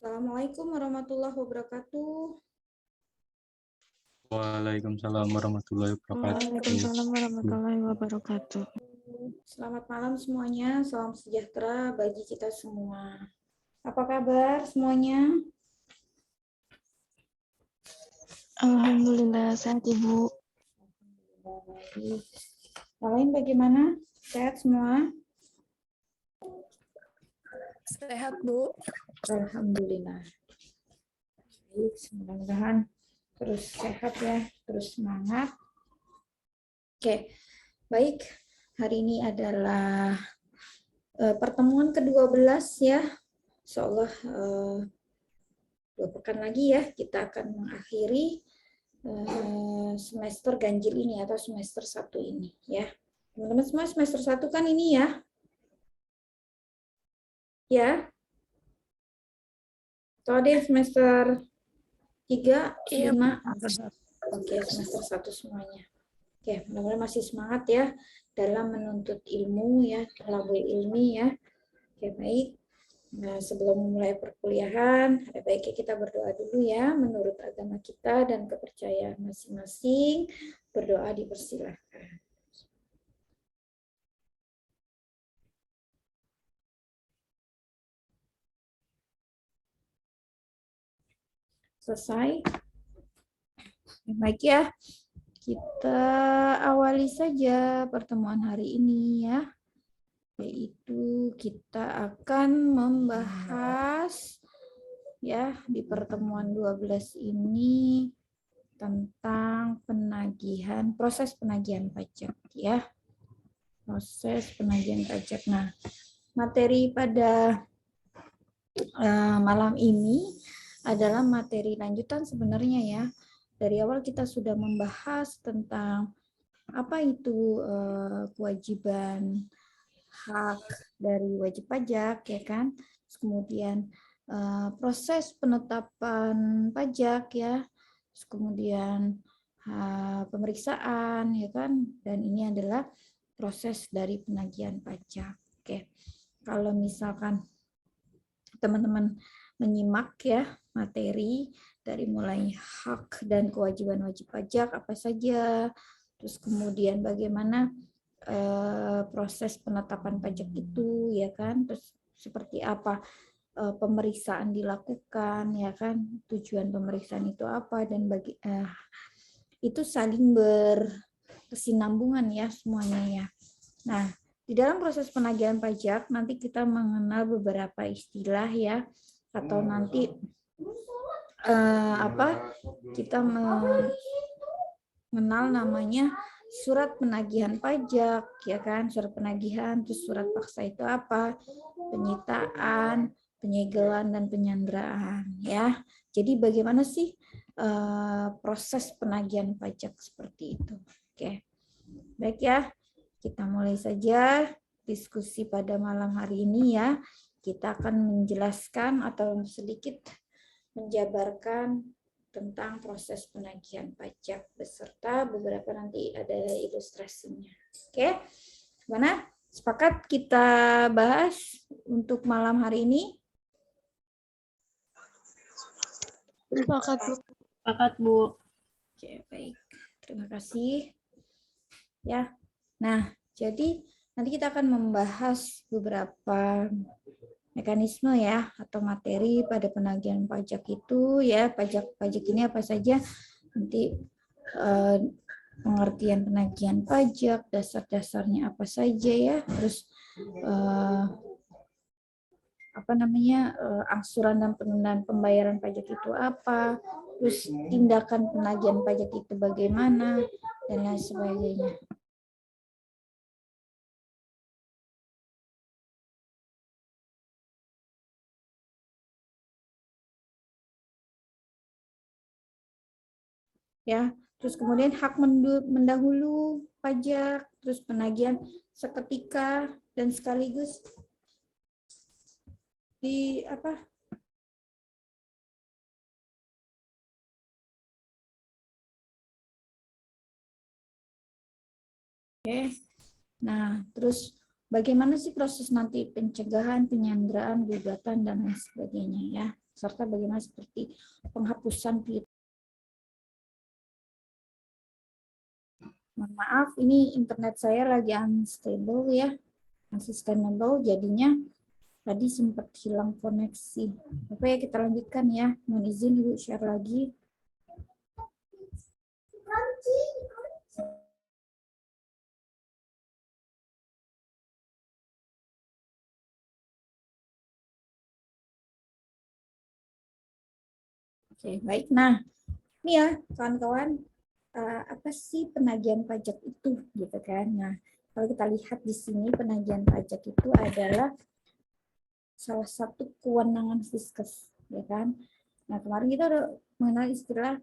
Assalamualaikum warahmatullahi wabarakatuh. Waalaikumsalam warahmatullahi wabarakatuh. Waalaikumsalam warahmatullahi wabarakatuh. Selamat malam semuanya, salam sejahtera bagi kita semua. Apa kabar semuanya? Alhamdulillah sehat Ibu. Baik. Yang lain bagaimana? Sehat semua? Sehat Bu. Alhamdulillah. Baik, mudah-mudahan terus sehat ya, terus semangat. Oke, baik. Hari ini adalah pertemuan ke-12 ya. Insyaallah 2 pekan lagi ya kita akan mengakhiri semester ganjil ini atau semester 1 ini ya. Teman-teman semua semester 1 kan ini ya. Ya. Atau ada yang semester 3, 5. Oke, semester 1 semuanya. Oke, mudah-mudahan masih semangat ya dalam menuntut ilmu ya, talabul ilmi ya. Oke, baik. Nah, sebelum memulai perkuliahan, ada baiknya kita berdoa dulu ya, menurut agama kita dan kepercayaan masing-masing. Berdoa dipersilahkan. Selesai? Baik ya, kita awali saja pertemuan hari ini ya. Yaitu kita akan membahas ya di pertemuan 12 ini tentang penagihan, proses penagihan pajak ya. Proses penagihan pajak. Nah, materi pada malam ini adalah materi lanjutan sebenarnya ya. Dari awal kita sudah membahas tentang apa itu kewajiban hak dari wajib pajak ya kan. Terus kemudian proses penetapan pajak ya. Terus kemudian pemeriksaan ya kan, dan ini adalah proses dari penagihan pajak. Oke. Kalau misalkan teman-teman menyimak ya materi dari mulai hak dan kewajiban wajib pajak apa saja, terus kemudian bagaimana proses penetapan pajak itu ya kan, terus seperti apa pemeriksaan dilakukan ya kan, tujuan pemeriksaan itu apa, dan itu saling berkesinambungan ya semuanya ya. Nah, di dalam proses penagihan pajak nanti kita mengenal beberapa istilah ya, atau nanti kita mengenal namanya surat penagihan pajak ya kan, surat penagihan, terus surat paksa itu apa, penyitaan, penyegelan, dan penyanderaan ya. Jadi bagaimana sih proses penagihan pajak seperti itu. Oke, baik ya, kita mulai saja diskusi pada malam hari ini ya. Kita akan menjelaskan atau sedikit menjabarkan tentang proses penagihan pajak beserta beberapa nanti ada ilustrasinya. Oke, mana? Sepakat kita bahas untuk malam hari ini? Sepakat Bu. Sepakat Bu. Oke, baik. Terima kasih. Ya. Nah, jadi nanti kita akan membahas beberapa mekanisme ya atau materi pada penagihan pajak itu ya. Pajak ini apa saja, nanti pengertian penagihan pajak, dasar-dasarnya apa saja ya, terus angsuran dan penundaan pembayaran pajak itu apa, terus tindakan penagihan pajak itu bagaimana, dan lain sebagainya. Ya, terus kemudian hak mendahulu pajak, terus penagihan seketika dan sekaligus di apa? Oke. Nah, terus bagaimana sih proses nanti pencegahan, penyanderaan, gugatan, dan lain sebagainya ya. serta bagaimana seperti penghapusan piutang. Mohon maaf, ini internet saya lagi unstable ya, unsustainable, jadinya tadi sempat hilang koneksi. Oke, kita lanjutkan ya. Mohon izin Ibu share lagi. Oke, baik. Nah, ini ya kawan-kawan, apa sih penagihan pajak itu gitu kan. Nah, kalau kita lihat di sini penagihan pajak itu adalah salah satu kewenangan Fiskus, ya kan. Nah, kemarin kita udah mengenal istilah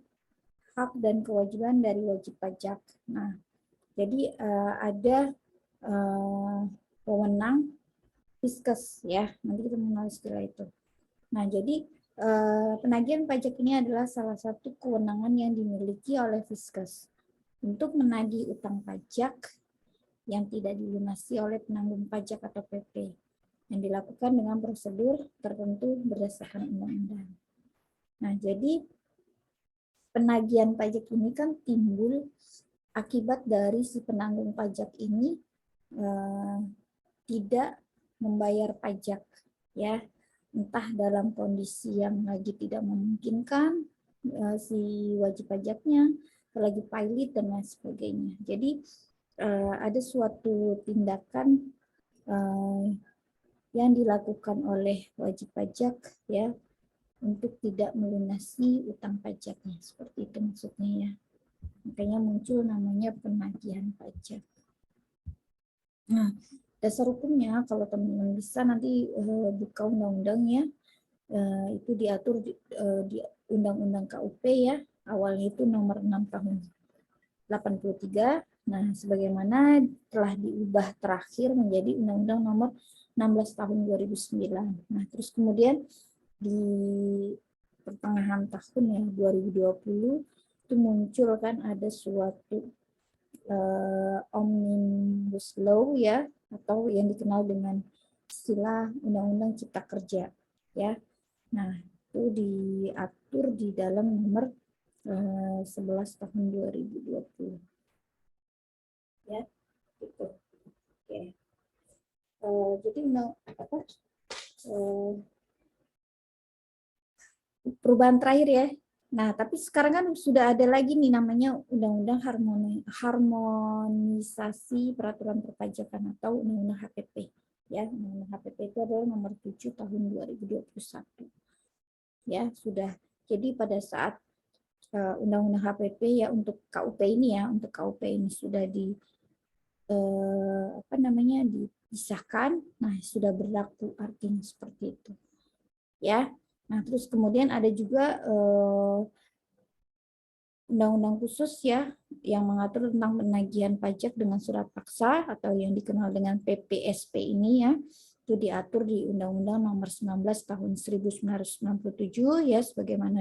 hak dan kewajiban dari wajib pajak. Nah, jadi ada wewenang Fiskus ya. Nanti kita mengenal istilah itu. Nah, jadi penagihan pajak ini adalah salah satu kewenangan yang dimiliki oleh Fiskus untuk menagih utang pajak yang tidak dilunasi oleh penanggung pajak atau PP yang dilakukan dengan prosedur tertentu berdasarkan undang-undang. Nah, jadi penagihan pajak ini kan timbul akibat dari si penanggung pajak ini tidak membayar pajak, ya, entah dalam kondisi yang lagi tidak memungkinkan si wajib pajaknya, lagi pilot dan lain sebagainya. Jadi ada suatu tindakan yang dilakukan oleh wajib pajak ya untuk tidak melunasi utang pajaknya, seperti itu maksudnya ya. Makanya muncul namanya penagihan pajak. Nah, dasar hukumnya kalau teman-teman bisa nanti buka undang-undang ya, itu diatur di Undang-Undang KUP ya, awalnya itu nomor 6 tahun 83. Nah, sebagaimana telah diubah terakhir menjadi Undang-Undang nomor 16 tahun 2009. Nah, terus kemudian di pertengahan tahun ya 2020 itu muncul kan ada suatu Omnibus Law ya, atau yang dikenal dengan istilah Undang-Undang Cipta Kerja ya. Nah, itu diatur di dalam nomor 11 tahun 2020 ya, gitu. Oke. Jadi perubahan terakhir ya. Nah, tapi sekarang kan sudah ada lagi nih namanya Undang-Undang Harmonisasi Peraturan Perpajakan atau Undang-Undang HPP. Ya, Undang-Undang HPP itu adalah nomor 7 tahun 2021. Ya, sudah. Jadi pada saat Undang-Undang HPP ya untuk KUP ini ya, untuk KUP ini sudah disahkan, nah sudah berlaku artinya seperti itu. Ya. Nah, terus kemudian ada juga undang-undang khusus ya yang mengatur tentang penagihan pajak dengan surat paksa atau yang dikenal dengan PPSP ini ya. Itu diatur di Undang-Undang nomor 19 tahun 1997 ya, sebagaimana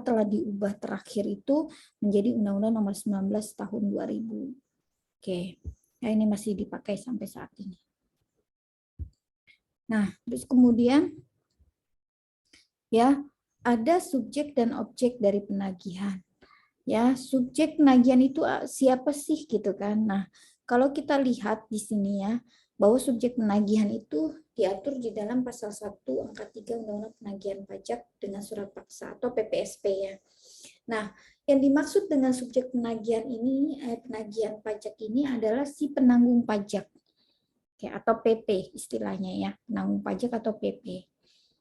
telah diubah terakhir itu menjadi Undang-Undang nomor 19 tahun 2000. Oke. Nah, ini masih dipakai sampai saat ini. Nah, terus kemudian ya ada subjek dan objek dari penagihan. Ya, subjek penagihan itu siapa sih gitu kan? Nah, kalau kita lihat di sini ya, bahwa subjek penagihan itu diatur di dalam pasal 1 angka 3 Undang-Undang Penagihan Pajak dengan Surat Paksa atau PPSP ya. Nah, yang dimaksud dengan subjek penagihan ini, penagihan pajak ini adalah si penanggung pajak. Oke, atau PP istilahnya ya, penanggung pajak atau PP.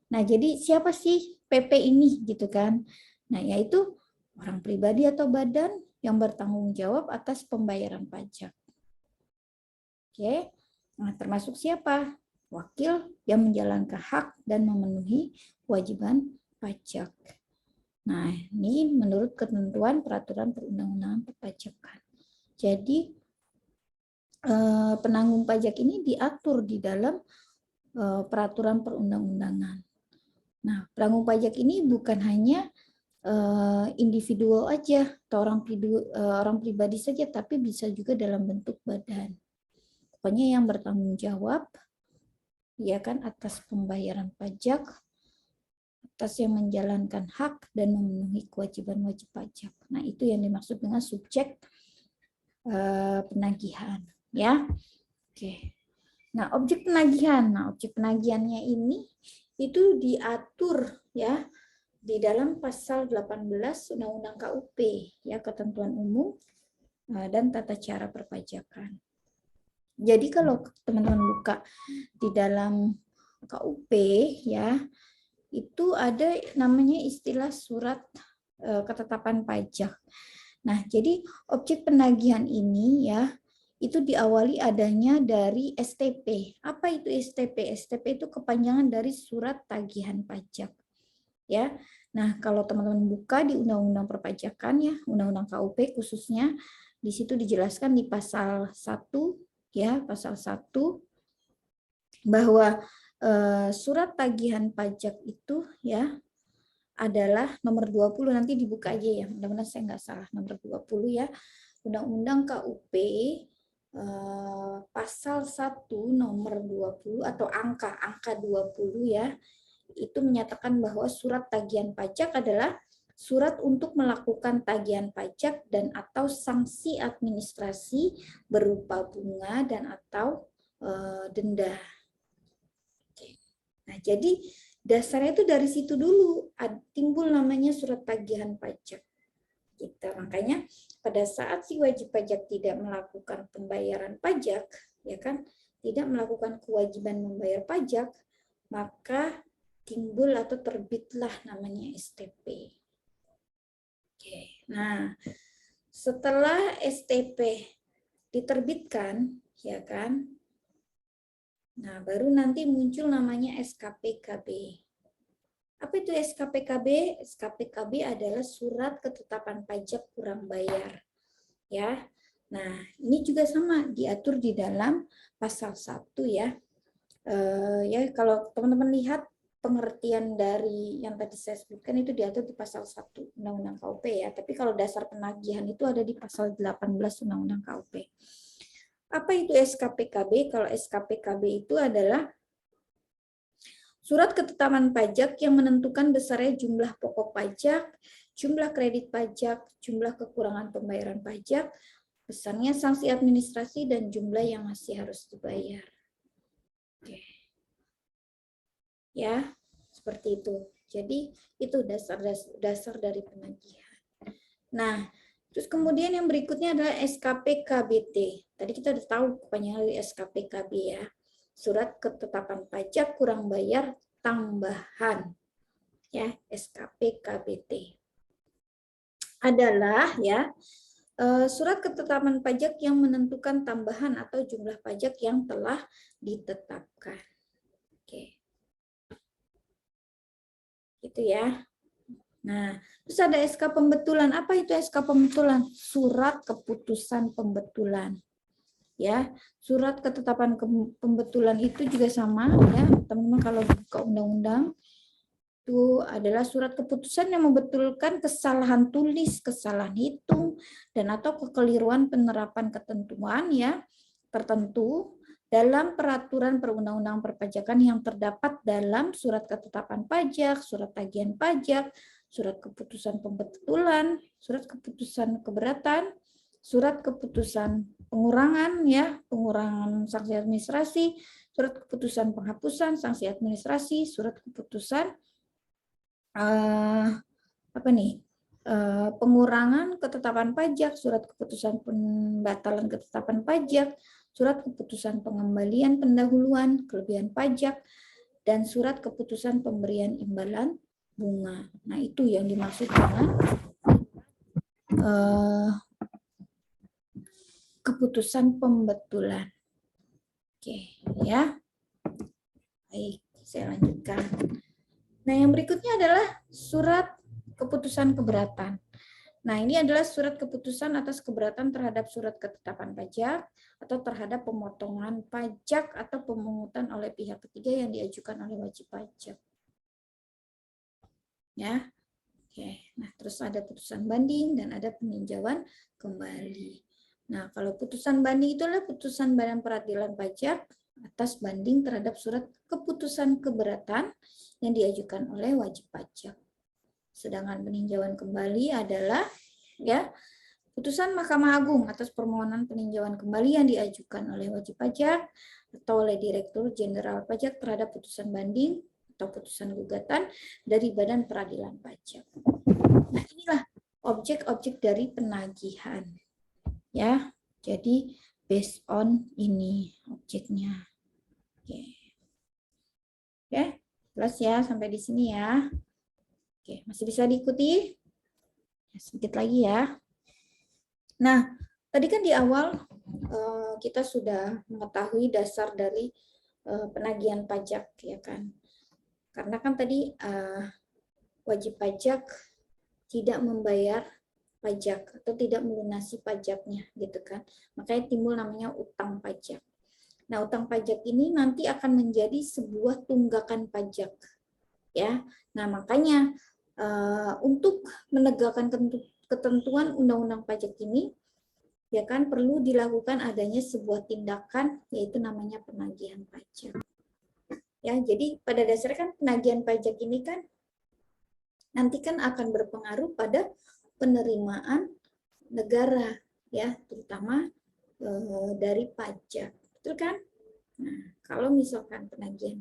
Nah, jadi siapa sih PP ini gitu kan? Nah, yaitu orang pribadi atau badan yang bertanggung jawab atas pembayaran pajak. Oke. Nah, termasuk siapa? Wakil yang menjalankan hak dan memenuhi kewajiban pajak. Nah, ini menurut ketentuan peraturan perundang-undangan perpajakan. Jadi, penanggung pajak ini diatur di dalam peraturan perundang-undangan. Nah, penanggung pajak ini bukan hanya individual aja atau orang pribadi saja, tapi bisa juga dalam bentuk badan. Pokoknya yang bertanggung jawab ya kan, atas pembayaran pajak, atas yang menjalankan hak dan memenuhi kewajiban wajib pajak. Nah, itu yang dimaksud dengan subjek penagihan, ya. Oke. Nah, objek penagihan. Nah, objek penagihannya ini itu diatur ya di dalam pasal 18 Undang-Undang KUP, ya, ketentuan umum dan tata cara perpajakan. Jadi kalau teman-teman buka di dalam KUP, ya, itu ada namanya istilah surat ketetapan pajak. Nah, jadi objek penagihan ini, ya, itu diawali adanya dari STP. Apa itu STP? STP itu kepanjangan dari surat tagihan pajak. Ya. Nah, kalau teman-teman buka di Undang-Undang Perpajakan, ya, Undang-Undang KUP khususnya, di situ dijelaskan di pasal 1, ya, pasal 1 bahwa surat tagihan pajak itu, ya, adalah nomor 20, nanti dibuka aja ya, mudah-mudahan saya nggak salah, nomor 20 ya, Undang-Undang KUP pasal 1 nomor 20 atau angka 20 ya, itu menyatakan bahwa surat tagihan pajak adalah surat untuk melakukan tagihan pajak dan atau sanksi administrasi berupa bunga dan atau denda. Nah, jadi dasarnya itu dari situ dulu timbul namanya surat tagihan pajak. Gitu. Makanya pada saat si wajib pajak tidak melakukan pembayaran pajak, ya kan, tidak melakukan kewajiban membayar pajak, maka timbul atau terbitlah namanya STP. Oke. Nah, setelah STP diterbitkan, ya kan, nah baru nanti muncul namanya SKPKB. Apa itu SKPKB? SKPKB adalah surat ketetapan pajak kurang bayar. Ya. Nah, ini juga sama diatur di dalam pasal 1 ya. Ya, kalau teman-teman lihat pengertian dari yang tadi saya sebutkan itu diatur di pasal 1 Undang-Undang KUP ya. Tapi kalau dasar penagihan itu ada di pasal 18 Undang-Undang KUP. Apa itu SKPKB? Kalau SKPKB itu adalah surat ketetapan pajak yang menentukan besarnya jumlah pokok pajak, jumlah kredit pajak, jumlah kekurangan pembayaran pajak, besarnya sanksi administrasi, dan jumlah yang masih harus dibayar. Oke. Ya, seperti itu. Jadi itu dasar dari penagihan. Nah, terus kemudian yang berikutnya adalah SKPKBT. Tadi kita udah tahu kepanjangan dari SKPKB ya. Surat ketetapan pajak kurang bayar tambahan, ya, SKPKBT adalah ya surat ketetapan pajak yang menentukan tambahan atau jumlah pajak yang telah ditetapkan. Oke, gitu ya. Nah, terus ada SK pembetulan. Apa itu SK pembetulan? Surat keputusan pembetulan. Ya, surat ketetapan pembetulan itu juga sama ya, teman-teman. Kalau buka undang-undang itu adalah surat keputusan yang membetulkan kesalahan tulis, kesalahan hitung, dan atau kekeliruan penerapan ketentuan ya tertentu dalam peraturan perundang-undangan perpajakan yang terdapat dalam surat ketetapan pajak, surat tagihan pajak, surat keputusan pembetulan, surat keputusan keberatan, surat keputusan pengurangan ya, pengurangan sanksi administrasi, surat keputusan penghapusan sanksi administrasi, surat keputusan pengurangan ketetapan pajak, surat keputusan pembatalan ketetapan pajak, surat keputusan pengembalian pendahuluan kelebihan pajak, dan surat keputusan pemberian imbalan bunga. Nah, itu yang dimaksud dengan keputusan pembetulan. Oke, ya. Baik, saya lanjutkan. Nah, yang berikutnya adalah surat keputusan keberatan. Nah, ini adalah surat keputusan atas keberatan terhadap surat ketetapan pajak atau terhadap pemotongan pajak atau pemungutan oleh pihak ketiga yang diajukan oleh wajib pajak. Ya. Oke. Nah, terus ada putusan banding dan ada peninjauan kembali. Nah, kalau putusan banding itu adalah putusan Badan Peradilan Pajak atas banding terhadap surat keputusan keberatan yang diajukan oleh wajib pajak. Sedangkan peninjauan kembali adalah ya putusan Mahkamah Agung atas permohonan peninjauan kembali yang diajukan oleh wajib pajak atau oleh Direktur Jenderal Pajak terhadap putusan banding atau putusan gugatan dari Badan Peradilan Pajak. Nah, inilah objek-objek dari penagihan. Ya, jadi based on ini objeknya. Oke. Oke, jelas ya sampai di sini ya. Oke, masih bisa diikuti? Sedikit lagi ya. Nah, tadi kan di awal kita sudah mengetahui dasar dari penagihan pajak, ya kan? Karena kan tadi wajib pajak tidak membayar pajak atau tidak melunasi pajaknya, gitu kan? Makanya timbul namanya utang pajak. Nah, utang pajak ini nanti akan menjadi sebuah tunggakan pajak, ya. Nah, makanya untuk menegakkan ketentuan undang-undang pajak ini, ya kan, perlu dilakukan adanya sebuah tindakan, yaitu namanya penagihan pajak. Ya, jadi pada dasarnya kan penagihan pajak ini kan nanti kan akan berpengaruh pada penerimaan negara, ya, terutama dari pajak, betul kan? Nah, kalau misalkan penagihan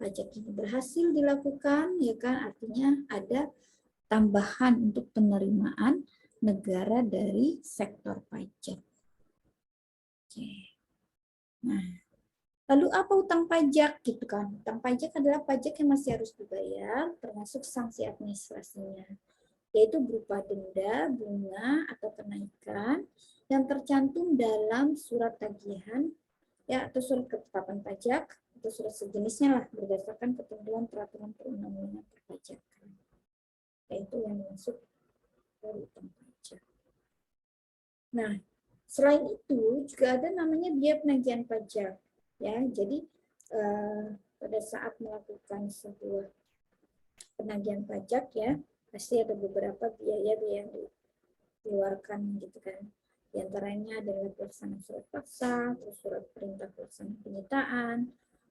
pajak ini berhasil dilakukan, ya kan, artinya ada tambahan untuk penerimaan negara dari sektor pajak. Oke. Nah, lalu apa utang pajak gitu kan? Utang pajak adalah pajak yang masih harus dibayar, termasuk sanksi administrasinya, yaitu berupa denda, bunga, atau kenaikan yang tercantum dalam surat tagihan, ya, atau surat ketetapan pajak, atau surat sejenisnya lah, berdasarkan ketentuan peraturan perundang-undangan perpajakan. Yaitu yang masuk dari utang pajak. Nah, selain itu juga ada namanya biaya penagihan pajak, ya. Jadi pada saat melakukan sebuah penagihan pajak, ya, pasti ada beberapa biaya yang dikeluarkan, gitu kan. Di antaranya adalah pelaksanaan surat paksa, terus surat perintah pelaksanaan penyitaan,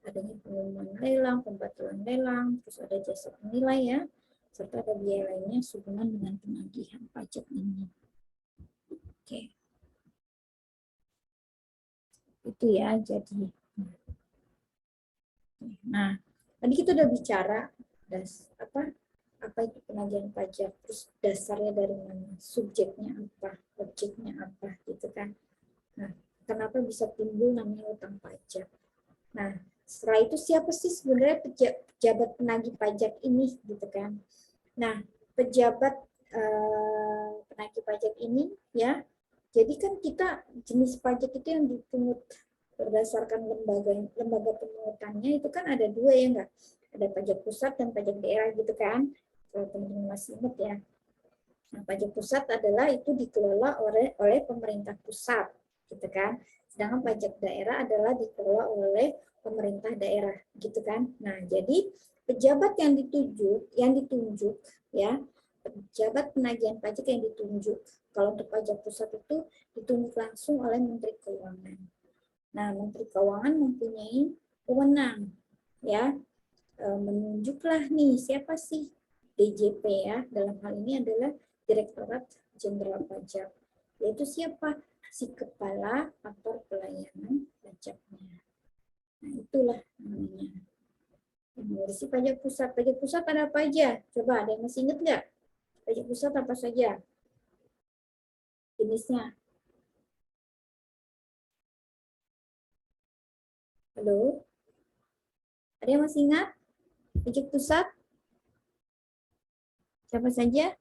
adanya pengumuman lelang, pembatalan lelang, terus ada jasa penilai, ya, serta ada biaya lainnya sehubungan dengan penagihan pajak ini. Oke. Itu ya, jadi. Nah, tadi kita udah bicara apa itu penagihan pajak, terus dasarnya dari mana, subjeknya apa, objeknya apa, gitu kan. Nah, kenapa bisa timbul namanya utang pajak? Nah, setelah itu siapa sih sebenarnya pejabat penagih pajak ini, gitu kan? Nah, pejabat penagih pajak ini, ya, jadi kan kita jenis pajak itu yang dipungut berdasarkan lembaga pemungutannya itu kan ada dua, ya enggak? Ada pajak pusat dan pajak daerah, gitu kan? Kalau teman-teman masih ingat ya. Nah, pajak pusat adalah itu dikelola oleh pemerintah pusat, gitu kan? Sedangkan pajak daerah adalah dikelola oleh pemerintah daerah, gitu kan? Nah, jadi pejabat yang ditunjuk, ya, pejabat penagihan pajak yang ditunjuk. Kalau untuk pajak pusat itu ditunjuk langsung oleh Menteri Keuangan. Nah, Menteri Keuangan mempunyai wewenang, ya, menunjuklah nih siapa sih DJP, ya, dalam hal ini adalah Direktorat Jenderal Pajak, yaitu siapa? Si Kepala Kantor Pelayanan Pajaknya. Nah, itulah namanya. Yang mengurusi pajak pusat. Pajak pusat ada apa aja? Coba ada yang masih ingat nggak? Pajak pusat apa saja jenisnya? Halo? Ada yang masih ingat? Pajak pusat? Siapa saja?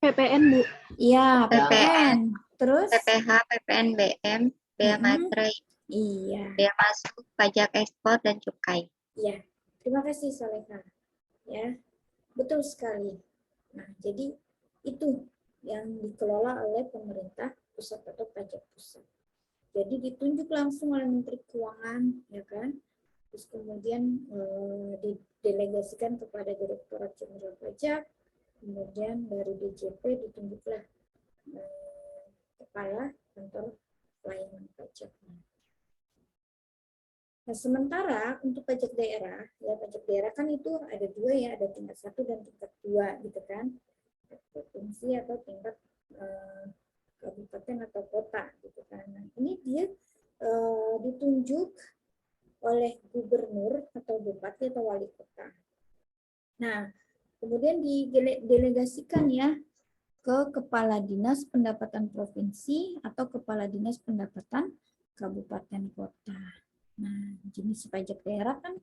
PPN, Bu. Iya, PPN. Terus? PPH, PPNBM, bea materai, Iya. bea masuk, pajak ekspor, dan cukai. Iya. Terima kasih, Soleha. Ya, betul sekali. Nah, jadi itu yang dikelola oleh pemerintah pusat atau pajak pusat. Jadi ditunjuk langsung oleh Menteri Keuangan, ya kan? Terus kemudian didelegasikan kepada Direktorat Jenderal Pajak, kemudian dari DJP ditunjuklah Kepala Kantor Pelayanan Pajaknya. Nah, sementara untuk pajak daerah, ya pajak daerah kan itu ada dua ya, ada tingkat 1 dan tingkat 2 gitu kan. Provinsi atau tingkat kabupaten atau kota gitu kan. Nah, ini dia ditunjuk oleh gubernur atau bupati atau wali kota. Nah, kemudian didelegasikan ya ke kepala dinas pendapatan provinsi atau kepala dinas pendapatan kabupaten kota. Nah, jenis pajak daerah kan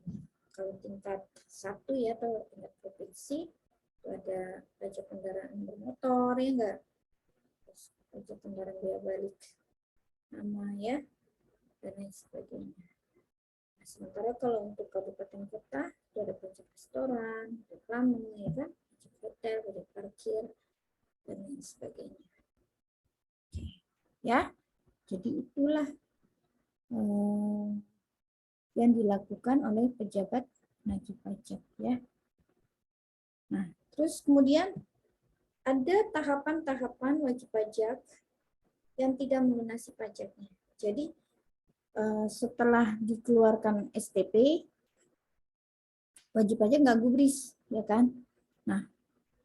kalau tingkat 1 ya atau tingkat provinsi itu ada pajak kendaraan bermotor ya enggak, terus pajak kendaraan biaya balik nama ya dan lain sebagainya. Nah, sementara kalau untuk kabupaten kota itu ada pajak restoran, reklame ya kan, pajak hotel, pajak parkir dan lain sebagainya. Oke. Ya, jadi itulah yang dilakukan oleh pejabat penagih pajak ya. Nah, terus kemudian ada tahapan-tahapan wajib pajak yang tidak melunasi pajaknya. Jadi setelah dikeluarkan STP, wajib pajak nggak gubris, ya kan? Nah,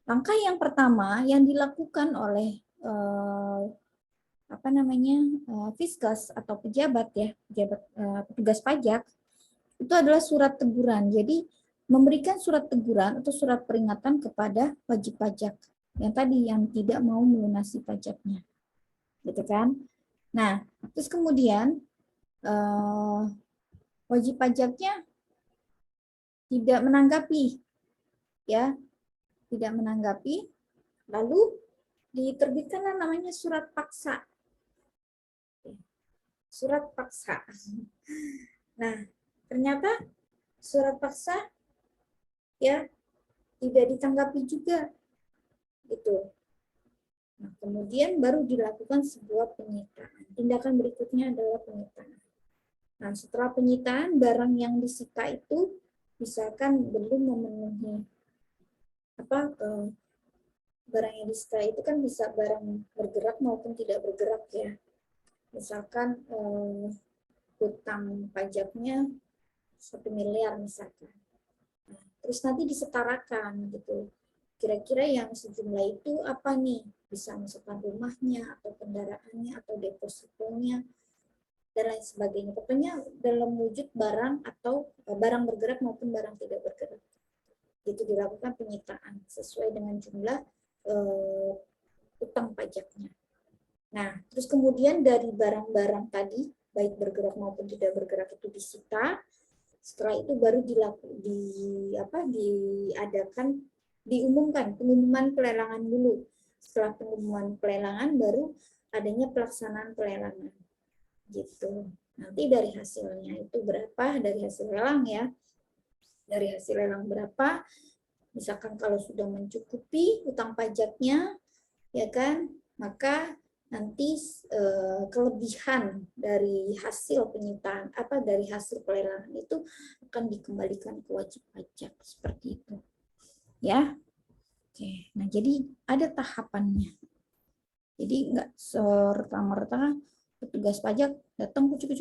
langkah yang pertama yang dilakukan oleh Fiskas atau pejabat ya, petugas pajak itu adalah surat teguran. Jadi memberikan surat teguran atau surat peringatan kepada wajib pajak yang tadi yang tidak mau melunasi pajaknya, gitu kan? Nah, terus kemudian wajib pajaknya tidak menanggapi, ya, tidak menanggapi, lalu diterbitkanlah namanya surat paksa. Surat paksa. Nah, ternyata surat paksa ya tidak ditanggapi juga gitu. Nah, kemudian baru dilakukan sebuah penyitaan. Tindakan berikutnya adalah penyitaan. Nah, setelah penyitaan barang yang disita itu misalkan belum memenuhi barang yang disita itu kan bisa barang bergerak maupun tidak bergerak ya. Misalkan hutang pajaknya 1 miliar misalkan. Nah, terus nanti disetarakan gitu. Kira-kira yang sejumlah itu apa nih? Bisa misalkan rumahnya atau kendaraannya atau depositonya dan lain sebagainya. Pokoknya dalam wujud barang atau barang bergerak maupun barang tidak bergerak. Itu dilakukan penyitaan sesuai dengan jumlah utang pajaknya. Nah, terus kemudian dari barang-barang tadi, baik bergerak maupun tidak bergerak itu disita. Setelah itu baru diumumkan pengumuman pelelangan dulu. Setelah pengumuman pelelangan baru adanya pelaksanaan pelelangan. Gitu. Nanti dari hasilnya itu berapa, dari hasil lelang ya. Dari hasil lelang berapa, misalkan kalau sudah mencukupi utang pajaknya, ya kan, maka nanti kelebihan dari hasil penyitaan dari hasil pelelangan itu akan dikembalikan ke wajib pajak seperti itu ya. Oke, nah jadi ada tahapannya, jadi nggak serta-merta petugas pajak datang kucuk,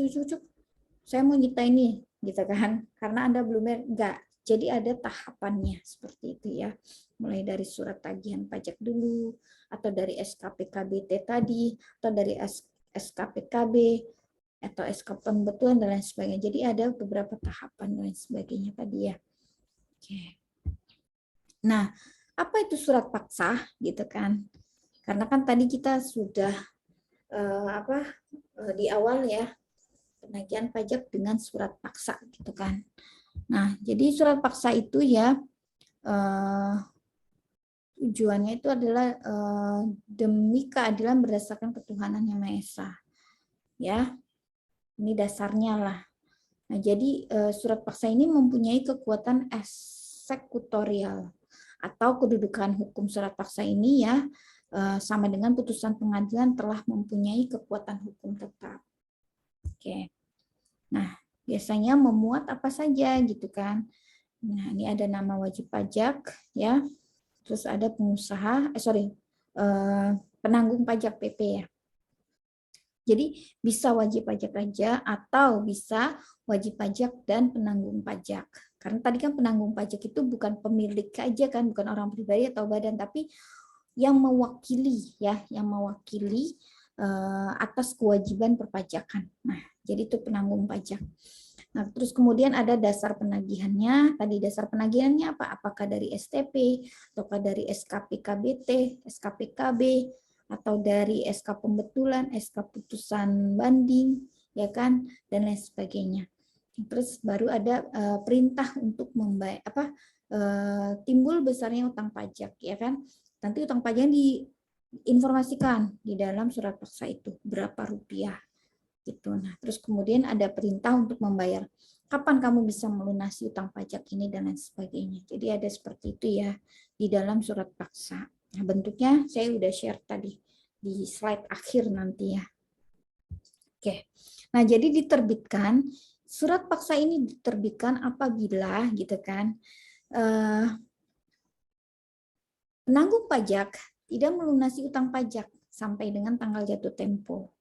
saya mau nyita ini gitu kan, karena Anda belum enggak. Jadi ada tahapannya seperti itu ya. Mulai dari surat tagihan pajak dulu, atau dari SKPKBT tadi, atau dari SKPKB, atau SK pembetulan dan lain sebagainya. Jadi ada beberapa tahapan dan lain sebagainya tadi ya. Oke. Nah, apa itu surat paksa gitu kan? Karena kan tadi kita sudah di awal ya, penagihan pajak dengan surat paksa gitu kan. Nah, jadi surat paksa itu ya tujuannya itu adalah demi keadilan berdasarkan ketuhanan yang Maha Esa. Ya, ini dasarnya lah. Nah, jadi surat paksa ini mempunyai kekuatan eksekutorial atau kedudukan hukum surat paksa ini ya sama dengan putusan pengadilan telah mempunyai kekuatan hukum tetap. Oke. Nah, biasanya memuat apa saja gitu kan. Nah, ini ada nama wajib pajak ya. Terus ada pengusaha, penanggung pajak PP ya. Jadi bisa wajib pajak aja atau bisa wajib pajak dan penanggung pajak. Karena tadi kan penanggung pajak itu bukan pemilik aja kan, bukan orang pribadi atau badan, tapi yang mewakili ya, yang mewakili atas kewajiban perpajakan. Nah, jadi itu penanggung pajak. Nah, terus kemudian ada dasar penagihannya. Tadi dasar penagihannya apa? Apakah dari STP, ataukah dari SKPKBT, SKPKB, atau dari SK pembetulan, SK putusan banding, ya kan, dan lain sebagainya. Terus baru ada perintah untuk membayar timbul besarnya utang pajak, ya kan. Nanti utang pajaknya diinformasikan di dalam surat paksa itu berapa rupiah. Gitu. Nah, terus kemudian ada perintah untuk membayar. Kapan kamu bisa melunasi utang pajak ini dan lain sebagainya. Jadi ada seperti itu ya di dalam surat paksa. Nah, bentuknya saya udah share tadi di slide akhir nanti ya. Oke. Nah, jadi diterbitkan surat paksa ini diterbitkan apabila gitu kan penanggung pajak tidak melunasi utang pajak sampai dengan tanggal jatuh tempo.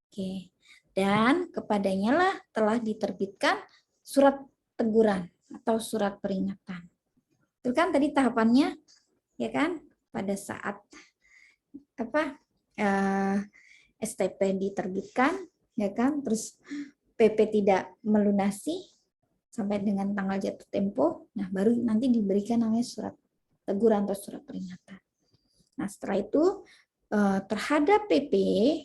Oke. Dan kepadanya lah telah diterbitkan surat teguran atau surat peringatan. Itu kan tadi tahapannya, ya kan? Pada saat STP diterbitkan, ya kan? Terus PP tidak melunasi sampai dengan tanggal jatuh tempo, nah baru nanti diberikan namanya surat teguran atau surat peringatan. Nah setelah itu terhadap PP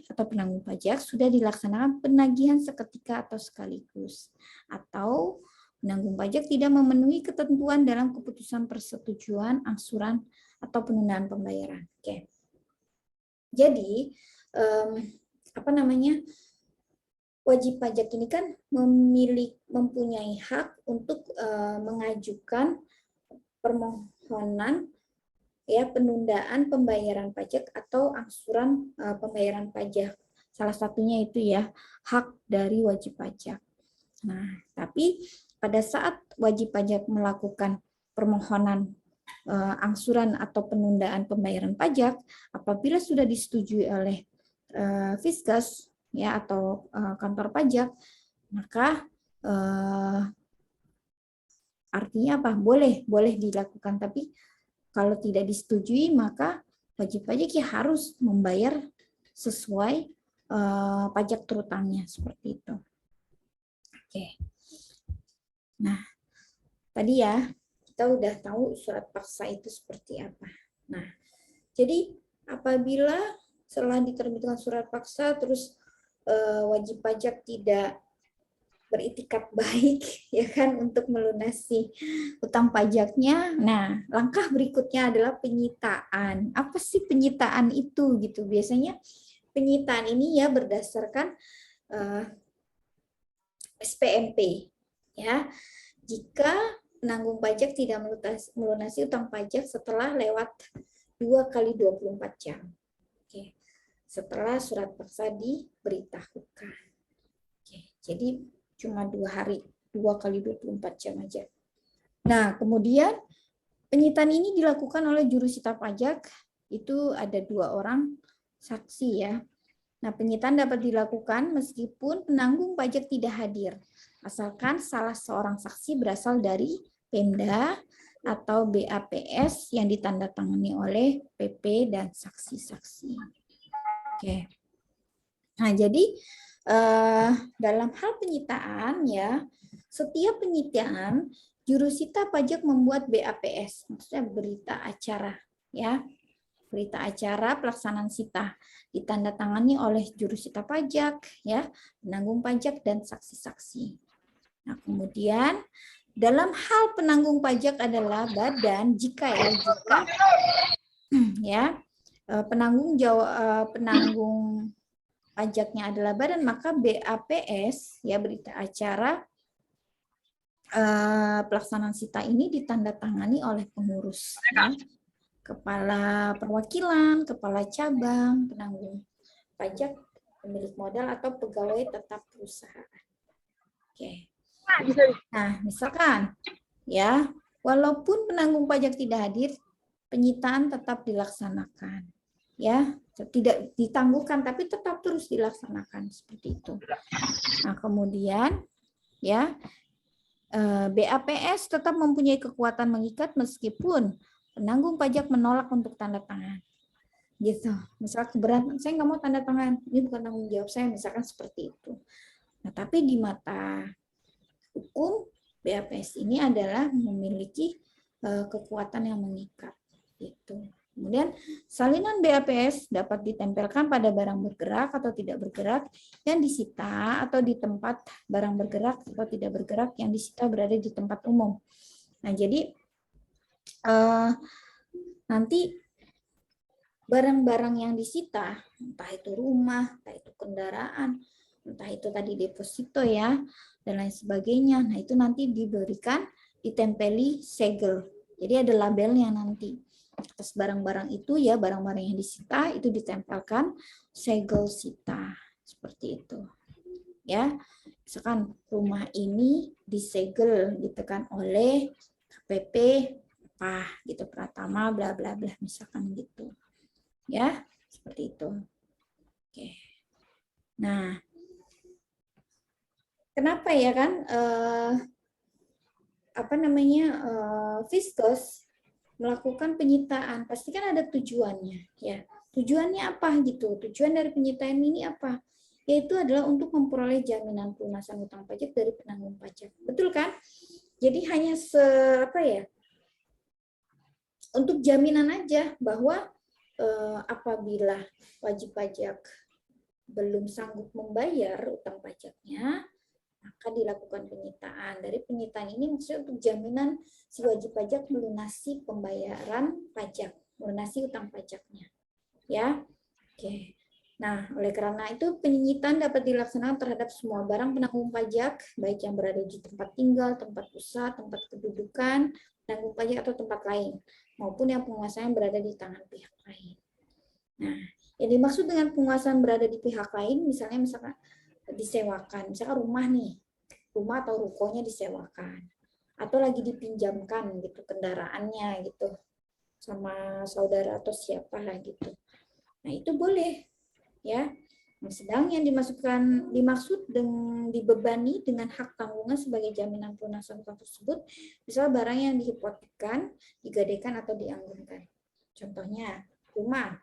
atau penanggung pajak sudah dilaksanakan penagihan seketika atau sekaligus, atau penanggung pajak tidak memenuhi ketentuan dalam keputusan persetujuan angsuran atau penundaan pembayaran. Oke. Jadi wajib pajak ini kan mempunyai hak untuk mengajukan permohonan ya penundaan pembayaran pajak atau angsuran pembayaran pajak. Salah satunya itu ya hak dari wajib pajak. Nah, tapi pada saat wajib pajak melakukan permohonan angsuran atau penundaan pembayaran pajak, apabila sudah disetujui oleh Fiskus ya atau kantor pajak, maka artinya apa? Boleh dilakukan, tapi kalau tidak disetujui, maka wajib pajak ya harus membayar sesuai pajak terutangnya seperti itu. Oke. Nah, tadi ya kita udah tahu surat paksa itu seperti apa. Nah, jadi apabila setelah diterbitkan surat paksa, terus wajib pajak tidak beritikat baik ya kan untuk melunasi utang pajaknya. Nah, langkah berikutnya adalah penyitaan. Apa sih penyitaan itu gitu? Biasanya penyitaan ini ya berdasarkan SPMP ya. Jika penanggung pajak tidak melunasi utang pajak setelah lewat 2 kali 24 jam. Oke. Setelah surat paksa diberitahukan. Oke. Jadi cuma 2 hari, 2 kali 24 jam aja. Nah, kemudian penyitaan ini dilakukan oleh jurusita pajak, itu ada 2 orang saksi ya. Nah, penyitaan dapat dilakukan meskipun penanggung pajak tidak hadir, asalkan salah seorang saksi berasal dari Pemda atau BAPS yang ditandatangani oleh PP dan saksi-saksi. Oke. Nah, jadi dalam hal penyitaan ya, setiap penyitaan jurusita pajak membuat BAPS, maksudnya berita acara ya. Berita acara pelaksanaan sita ditandatangani oleh jurusita pajak ya, penanggung pajak dan saksi-saksi. Nah, kemudian dalam hal penanggung pajak adalah badan jika penanggung pajaknya adalah badan, maka BAPS ya berita acara pelaksanaan sita ini ditandatangani oleh pengurus ya. Kepala perwakilan, kepala cabang, penanggung pajak, pemilik modal atau pegawai tetap perusahaan. Oke. Nah, misalkan ya, walaupun penanggung pajak tidak hadir, penyitaan tetap dilaksanakan. ya, tidak ditangguhkan tapi tetap terus dilaksanakan seperti itu. Nah, kemudian ya BAPS tetap mempunyai kekuatan mengikat meskipun penanggung pajak menolak untuk tanda tangan. Gitu. Misal keberatan, saya nggak mau tanda tangan, ini bukan tanggung jawab saya, misalkan seperti itu. Nah, tapi di mata hukum BAPS ini adalah memiliki kekuatan yang mengikat. Gitu. Kemudian salinan BAPS dapat ditempelkan pada barang bergerak atau tidak bergerak yang disita atau di tempat barang bergerak atau tidak bergerak yang disita berada di tempat umum. Nah, jadi nanti barang-barang yang disita, entah itu rumah, entah itu kendaraan, entah itu tadi deposito ya, dan lain sebagainya. Nah, itu nanti diberikan, ditempeli segel. Jadi ada labelnya nanti. Atas barang-barang itu ya, barang-barang yang disita itu ditempelkan segel sita. Seperti itu. Ya, misalkan rumah ini disegel gitu kan oleh KPP apa gitu Pratama bla bla bla misalkan gitu. Ya, seperti itu. Oke. Nah, kenapa ya kan Fiskus melakukan penyitaan? Pasti kan ada tujuannya, ya. Tujuannya apa gitu? Tujuan dari penyitaan ini apa? Yaitu adalah untuk memperoleh jaminan pelunasan utang pajak dari penanggung pajak. Betul kan? Jadi hanya untuk jaminan aja bahwa apabila wajib pajak belum sanggup membayar utang pajaknya, maka dilakukan penyitaan. Dari penyitaan ini maksudnya untuk jaminan si wajib pajak melunasi pembayaran pajak, melunasi utang pajaknya. Ya, oke. Nah, oleh karena itu penyitaan dapat dilaksanakan terhadap semua barang penanggung pajak, baik yang berada di tempat tinggal, tempat usaha, tempat kedudukan, penanggung pajak atau tempat lain, maupun yang penguasaan berada di tangan pihak lain. Nah, yang dimaksud dengan penguasaan berada di pihak lain, misalkan disewakan, misalkan rumah nih, rumah atau rukonya disewakan, atau lagi dipinjamkan gitu kendaraannya gitu sama saudara atau siapa lah gitu. Nah itu boleh ya. Nah, sedang yang dimaksud dibebani dengan hak tanggungan sebagai jaminan pelunasan utang tersebut, misal barang yang dihipotekkan, digadaikan atau dianggunkan. Contohnya rumah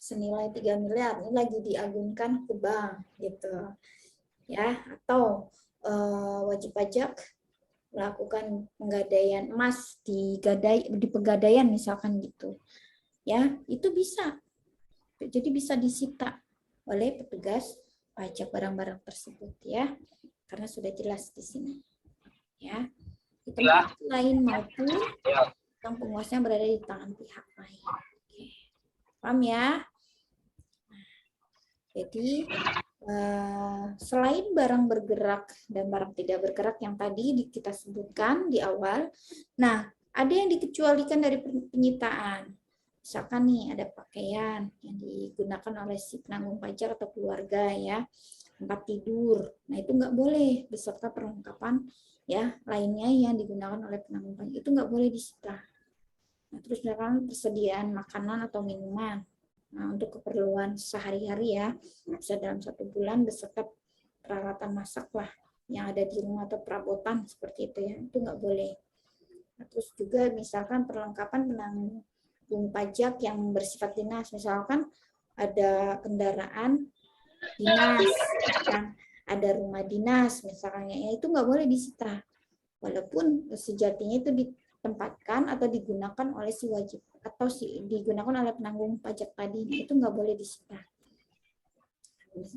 senilai 3 miliar ini lagi diagunkan ke bank gitu ya, atau wajib pajak melakukan penggadaian emas di pegadaian misalkan gitu ya, itu bisa, jadi bisa disita oleh petugas pajak barang-barang tersebut ya, karena sudah jelas di sini ya, di tempat lain maupun yang penguasanya berada di tangan pihak lain. Oke. Paham ya? Jadi selain barang bergerak dan barang tidak bergerak yang tadi kita sebutkan di awal, nah ada yang dikecualikan dari penyitaan. Misalkan nih ada pakaian yang digunakan oleh si penanggung pajak atau keluarga ya, tempat tidur. Nah itu nggak boleh beserta perlengkapan ya lainnya yang digunakan oleh penanggung pajak itu nggak boleh disita. Nah, terus misalkan persediaan makanan atau minuman. Nah, untuk keperluan sehari-hari ya, bisa dalam 1 bulan beserta peralatan masak lah yang ada di rumah atau perabotan seperti itu ya, itu nggak boleh. Nah, terus juga misalkan perlengkapan penanggung pajak yang bersifat dinas, misalkan ada kendaraan dinas, kan? Ada rumah dinas misalnya, ya itu nggak boleh disita, walaupun sejatinya itu ditempatkan atau digunakan oleh si wajib atau digunakan oleh penanggung pajak tadi, itu nggak boleh disita.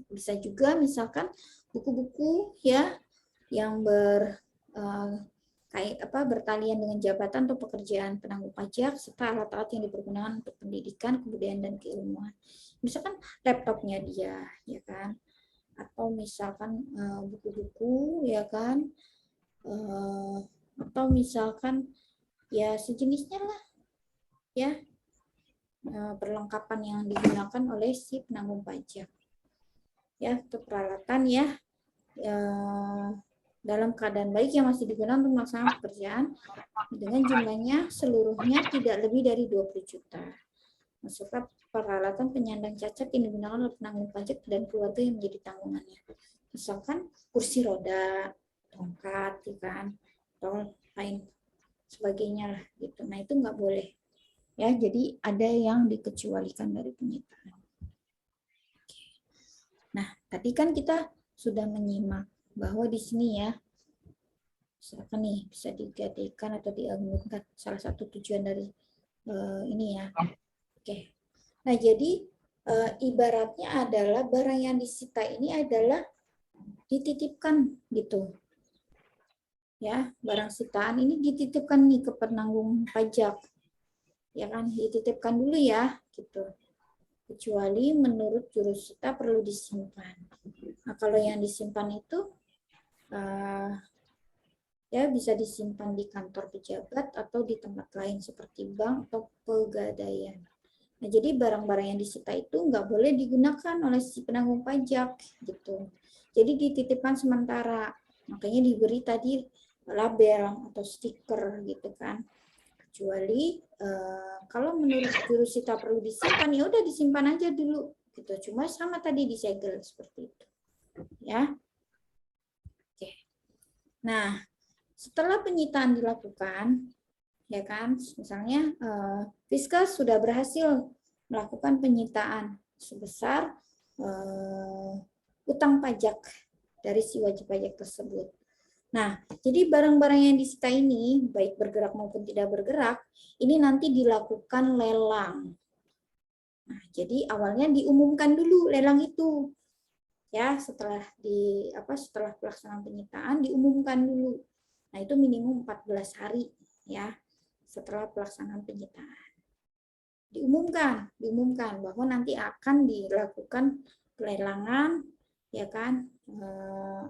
Bisa juga misalkan buku-buku ya yang bertalian dengan jabatan atau pekerjaan penanggung pajak serta alat-alat yang dipergunakan untuk pendidikan, kebudayaan dan keilmuan. Misalkan laptopnya dia, ya kan, atau misalkan buku-buku, ya kan, atau misalkan ya sejenisnya lah. Ya, perlengkapan yang digunakan oleh si penanggung pajak ya, untuk peralatan ya dalam keadaan baik yang masih digunakan untuk melaksanakan pekerjaan dengan jumlahnya seluruhnya tidak lebih dari 20 juta. serta peralatan penyandang cacat yang digunakan oleh penanggung pajak dan keluarga yang menjadi tanggungannya. Misalkan kursi roda, tongkat, ya kan, atau lain sebagainya lah gitu. Nah itu nggak boleh ya. Jadi ada yang dikecualikan dari penyitaan. Nah tadi kan kita sudah menyimak bahwa di sini ya, misalkan nih bisa digadaikan atau diagunkan salah satu tujuan dari ini ya. Oke. Nah jadi ibaratnya adalah barang yang disita ini adalah dititipkan gitu. Ya, barang sitaan ini dititipkan nih ke penanggung pajak. Ya kan, dititipkan dulu ya, gitu. Kecuali menurut jurusita perlu disimpan. Nah, kalau yang disimpan itu ya bisa disimpan di kantor pejabat atau di tempat lain seperti bank atau pegadaian. Nah, jadi barang-barang yang disita itu nggak boleh digunakan oleh si penanggung pajak gitu. Jadi dititipkan sementara. Makanya diberi tadi label atau stiker gitu kan. Kecuali kalau menurut jurusita perlu disimpan, ya udah disimpan aja dulu gitu. Cuma sama tadi disegel seperti itu. Ya. Oke. Nah, setelah penyitaan dilakukan, ya kan, misalnya Fiskas sudah berhasil melakukan penyitaan sebesar utang pajak dari si wajib pajak tersebut. Nah, jadi barang-barang yang disita ini, baik bergerak maupun tidak bergerak, ini nanti dilakukan lelang. Nah, jadi awalnya diumumkan dulu lelang itu. Ya, setelah setelah pelaksanaan penyitaan diumumkan dulu. Nah, itu minimum 14 hari ya setelah pelaksanaan penyitaan. Diumumkan bahwa nanti akan dilakukan pelelangan, ya kan,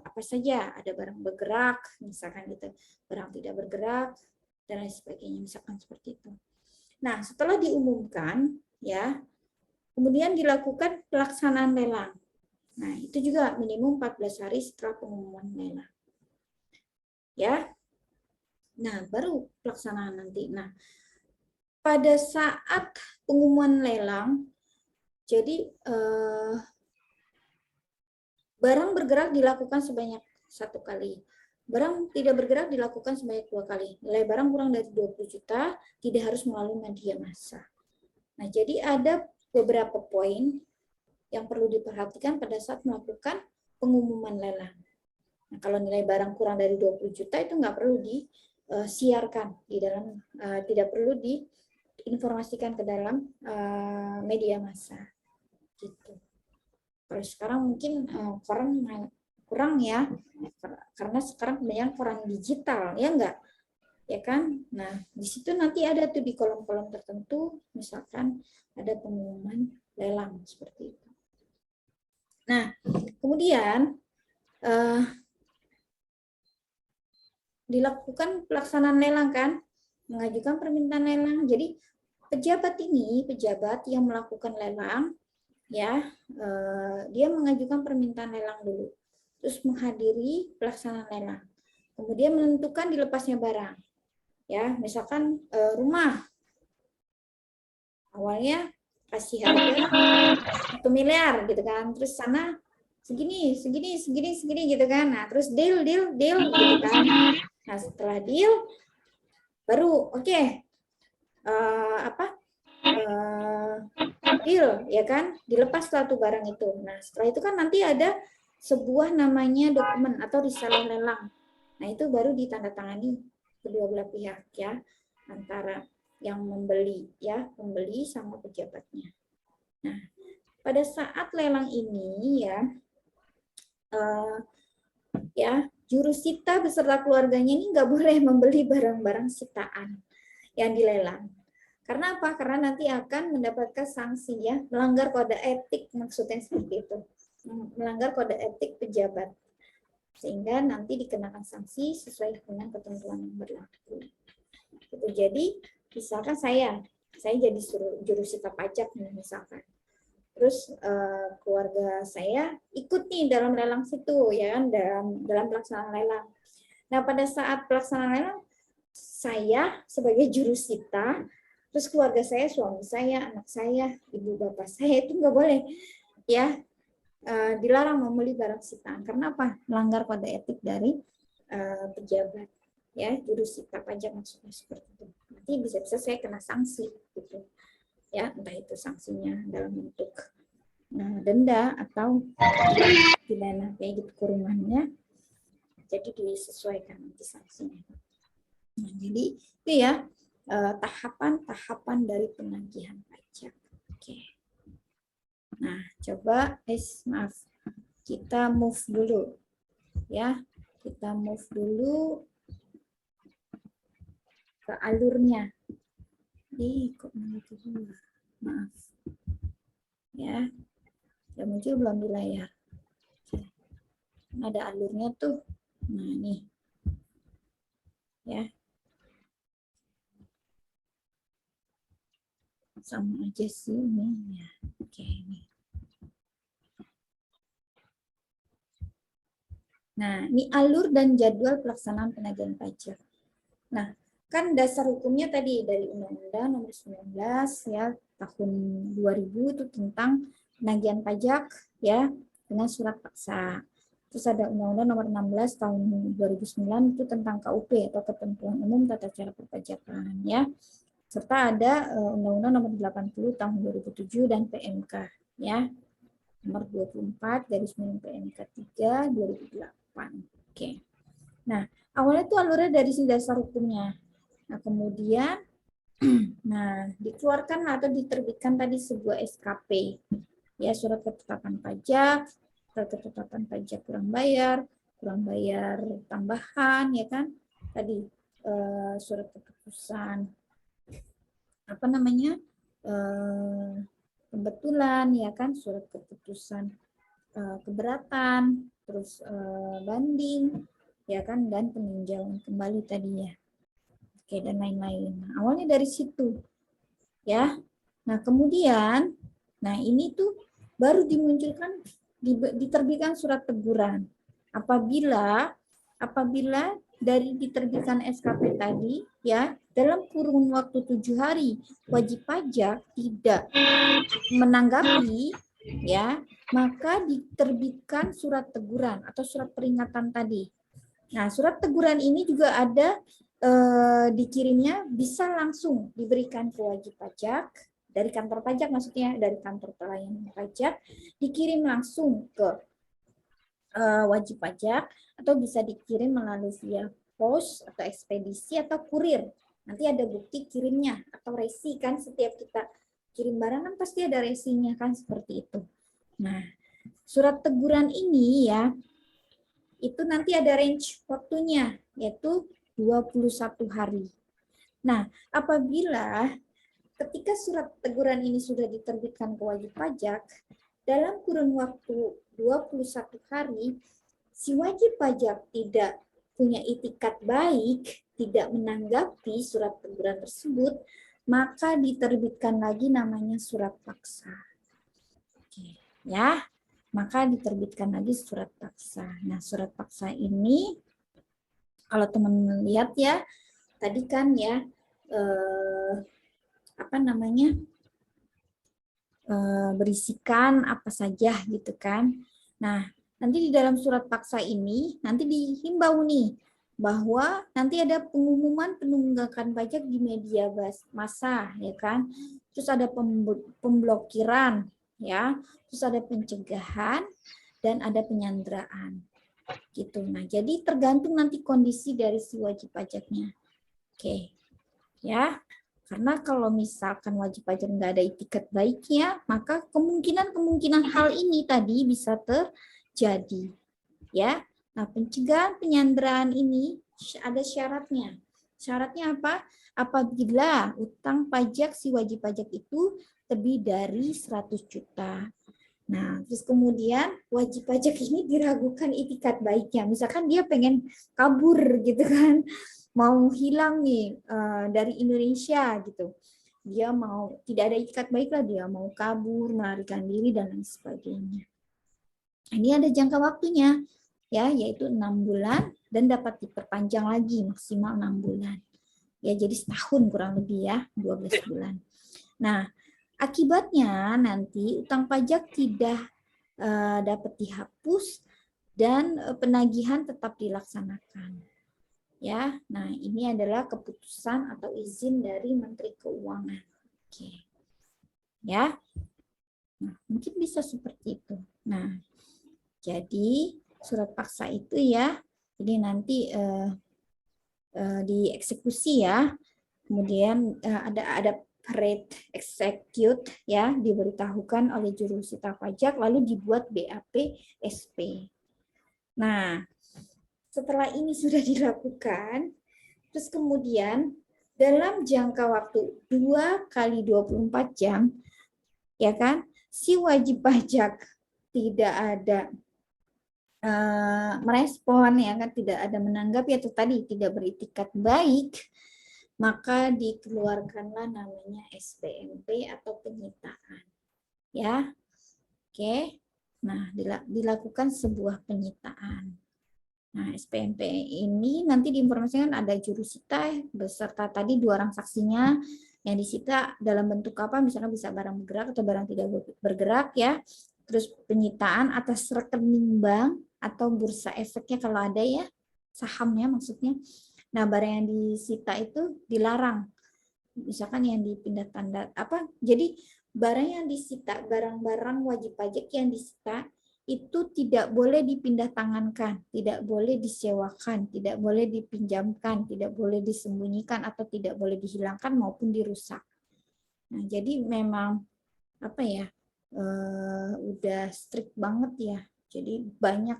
apa saja, ada barang bergerak misalkan gitu, barang tidak bergerak dan lain sebagainya misalkan seperti itu. Nah setelah diumumkan ya, kemudian dilakukan pelaksanaan lelang. Nah itu juga minimum 14 hari setelah pengumuman lelang ya. Nah baru pelaksanaan nanti. Nah pada saat pengumuman lelang, jadi barang bergerak dilakukan sebanyak 1 kali. Barang tidak bergerak dilakukan sebanyak 2 kali. Nilai barang kurang dari 20 juta tidak harus melalui media massa. Nah, jadi ada beberapa poin yang perlu diperhatikan pada saat melakukan pengumuman lelang. Nah, kalau nilai barang kurang dari 20 juta itu nggak perlu disiarkan di dalam, tidak perlu diinformasikan ke dalam media massa. Gitu. Kalau sekarang mungkin koran kurang ya, karena sekarang kebanyakan koran digital, ya enggak? Ya kan? Nah, di situ nanti ada tuh di kolom-kolom tertentu, misalkan ada pengumuman lelang seperti itu. Nah, kemudian dilakukan pelaksanaan lelang kan, mengajukan permintaan lelang. Jadi pejabat yang melakukan lelang, ya dia mengajukan permintaan lelang dulu, terus menghadiri pelaksanaan lelang, kemudian menentukan dilepasnya barang, ya misalkan rumah awalnya kasih harga 1 miliar gitu kan, terus sana segini gitu kan, nah terus deal gitu kan, nah setelah deal baru deal ya kan, dilepas satu barang itu. Nah setelah itu kan nanti ada sebuah namanya dokumen atau risalah lelang. Nah itu baru ditandatangani kedua belah pihak ya, antara yang membeli ya, pembeli sama pejabatnya. Nah pada saat lelang ini ya jurusita beserta keluarganya ini nggak boleh membeli barang-barang sitaan yang dilelang. Karena apa? Karena nanti akan mendapatkan sanksi ya, melanggar kode etik, maksudnya seperti itu. Melanggar kode etik pejabat. Sehingga nanti dikenakan sanksi sesuai dengan ketentuan yang berlaku. Gitu. Jadi, misalkan saya jadi jurusita pajak nih misalkan. Terus keluarga saya ikut nih dalam lelang situ ya kan, dalam pelaksanaan lelang. Nah, pada saat pelaksanaan lelang saya sebagai jurusita terus keluarga saya, suami saya, anak saya, ibu bapak saya itu nggak boleh ya, dilarang membeli barang sitaan. Karena apa? Melanggar kode etik dari pejabat ya, juru sita pajak maksudnya seperti itu. Nanti bisa-bisa saya kena sanksi gitu ya, entah itu sanksinya dalam bentuk denda atau pidana kayak gitu kurungannya. Jadi disesuaikan nanti sanksinya. Nah, jadi itu ya tahapan-tahapan dari penagihan pajak. Oke. Nah, coba maaf. Kita move dulu. Ya. Kita move dulu ke alurnya. Kok itu dulu? Maaf. Ya. Yang muncul belum di layar. Ada alurnya tuh. Nah, nih. Ya. Sama aja sih ini ya. Oke, ini. Nah, ini alur dan jadwal pelaksanaan penagihan pajak. Nah, kan dasar hukumnya tadi dari Undang-Undang Nomor 19 ya tahun 2000 itu tentang penagihan pajak ya dengan surat paksa. Terus ada Undang-Undang Nomor 16 tahun 2009 itu tentang KUP atau Ketentuan Umum Tata Cara Perpajakan ya. Serta ada Undang-Undang Nomor 80 tahun 2007 dan PMK ya. Nomor 24 garis miring PMK 3 2008. Oke. Nah, awalnya itu alurnya dari dasar hukumnya. Nah, kemudian dikeluarkan atau diterbitkan tadi sebuah SKP. Ya, surat ketetapan pajak kurang bayar tambahan ya kan. Tadi surat keputusan pembetulan ya kan, surat keputusan keberatan, terus banding ya kan, dan peninjauan kembali tadinya. Oke, dan lain-lain. Nah, awalnya dari situ ya. Nah, kemudian ini tuh baru dimunculkan diterbitkan surat teguran apabila dari diterbitkan SKP tadi ya dalam kurun waktu 7 hari wajib pajak tidak menanggapi ya, maka diterbitkan surat teguran atau surat peringatan tadi. Nah, surat teguran ini juga ada dikirimnya bisa langsung diberikan ke wajib pajak dari kantor pajak, maksudnya dari kantor pelayanan pajak dikirim langsung ke wajib pajak atau bisa dikirim melalui via pos atau ekspedisi atau kurir. Nanti ada bukti kirimnya atau resi kan, setiap kita kirim barang kan pasti ada resinya kan, seperti itu. Nah, surat teguran ini ya itu nanti ada range waktunya yaitu 21 hari. Nah, apabila ketika surat teguran ini sudah diterbitkan ke wajib pajak dalam kurun waktu 21 hari, si wajib pajak tidak punya itikat baik, tidak menanggapi surat teguran tersebut, maka diterbitkan lagi namanya surat paksa. Oke, ya, maka diterbitkan lagi surat paksa. Nah, surat paksa ini, kalau teman-teman lihat ya, tadi kan ya, berisikan apa saja gitu kan. Nah, nanti di dalam surat paksa ini nanti dihimbau nih bahwa nanti ada pengumuman penunggakan pajak di media massa ya kan. Terus ada pemblokiran ya, terus ada pencegahan dan ada penyanderaan. Gitu. Nah, jadi tergantung nanti kondisi dari si wajib pajaknya. Oke. Ya. Karena kalau misalkan wajib pajak nggak ada itikat baiknya, maka kemungkinan hal ini tadi bisa terjadi. Ya, nah pencegahan penyanderaan ini ada syaratnya. Syaratnya apa? Apabila utang pajak si wajib pajak itu lebih dari 100 juta. Nah, terus kemudian wajib pajak ini diragukan itikat baiknya. Misalkan dia pengen kabur gitu kan. Mau hilang nih dari Indonesia gitu, dia mau tidak ada ikat baik lah, dia mau kabur, melarikan diri dan lain sebagainya. Ini ada jangka waktunya ya, yaitu 6 bulan dan dapat diperpanjang lagi maksimal 6 bulan. Ya, jadi setahun kurang lebih ya, 12 bulan. Nah, akibatnya nanti utang pajak tidak dapat dihapus dan penagihan tetap dilaksanakan. Ya, nah ini adalah keputusan atau izin dari Menteri Keuangan. Oke. Ya. Nah, mungkin bisa seperti itu. Nah, jadi surat paksa itu ya, jadi nanti dieksekusi ya. Kemudian ada rate execute ya, diberitahukan oleh juru sita pajak lalu dibuat BAP SP. Nah, setelah ini sudah dilakukan, terus kemudian dalam jangka waktu 2 kali 24 jam, ya kan, si wajib pajak tidak ada merespon, ya kan, tidak ada menanggapi atau tadi tidak beritikat baik, maka dikeluarkanlah namanya SPMP atau penyitaan. Ya, oke. Nah, dilakukan sebuah penyitaan. Nah, SPMP ini nanti diinformasikan ada juru sita beserta tadi 2 orang saksinya yang disita dalam bentuk apa, misalnya bisa barang bergerak atau barang tidak bergerak ya. Terus penyitaan atas rekening bank atau bursa efeknya kalau ada ya, sahamnya maksudnya. Nah, barang yang disita itu dilarang. Misalkan yang dipindah tanda apa? Jadi barang yang disita, barang-barang wajib pajak yang disita itu tidak boleh dipindah tangankan, tidak boleh disewakan, tidak boleh dipinjamkan, tidak boleh disembunyikan atau tidak boleh dihilangkan maupun dirusak. Nah, jadi memang apa ya? Udah strict banget ya. Jadi banyak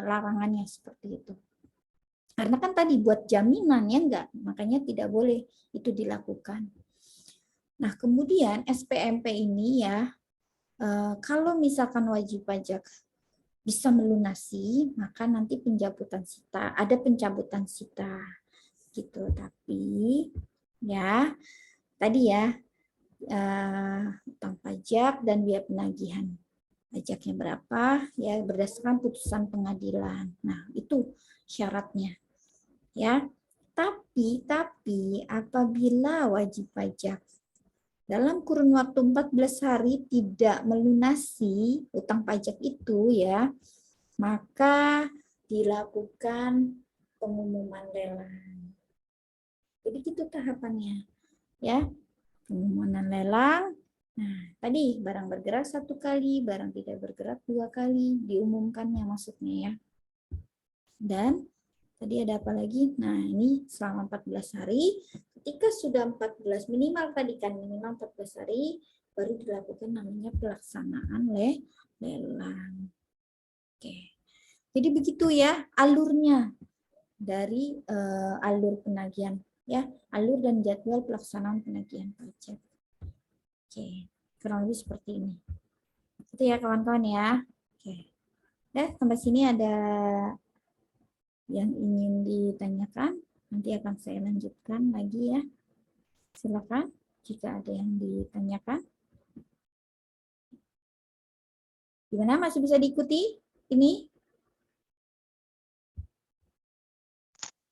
larangannya seperti itu. Karena kan tadi buat jaminan ya enggak, makanya tidak boleh itu dilakukan. Nah, kemudian SPMP ini ya, kalau misalkan wajib pajak bisa melunasi, maka nanti pencabutan sita, ada pencabutan sita gitu. Tapi ya tadi ya utang pajak dan biaya penagihan pajaknya berapa ya berdasarkan putusan pengadilan. Nah, itu syaratnya. Ya. Tapi apabila wajib pajak dalam kurun waktu 14 hari tidak melunasi utang pajak itu ya, maka dilakukan pengumuman lelang. Jadi gitu tahapannya. Ya, pengumuman lelang. Nah, tadi barang bergerak 1 kali, barang tidak bergerak 2 kali diumumkannya maksudnya ya. Dan tadi ada apa lagi? Nah, ini selama 14 hari. Ketika sudah 14, minimal tadi kan, minimal 14 hari, baru dilakukan namanya pelaksanaan lelang. Oke. Jadi begitu ya alurnya dari alur penagihan. Ya, alur dan jadwal pelaksanaan penagihan pajak. Oke, kurang lebih seperti ini. Itu ya kawan-kawan ya. Oke. Sampai sini ada yang ingin ditanyakan, nanti akan saya lanjutkan lagi ya. Silakan jika ada yang ditanyakan. Gimana, masih bisa diikuti ini?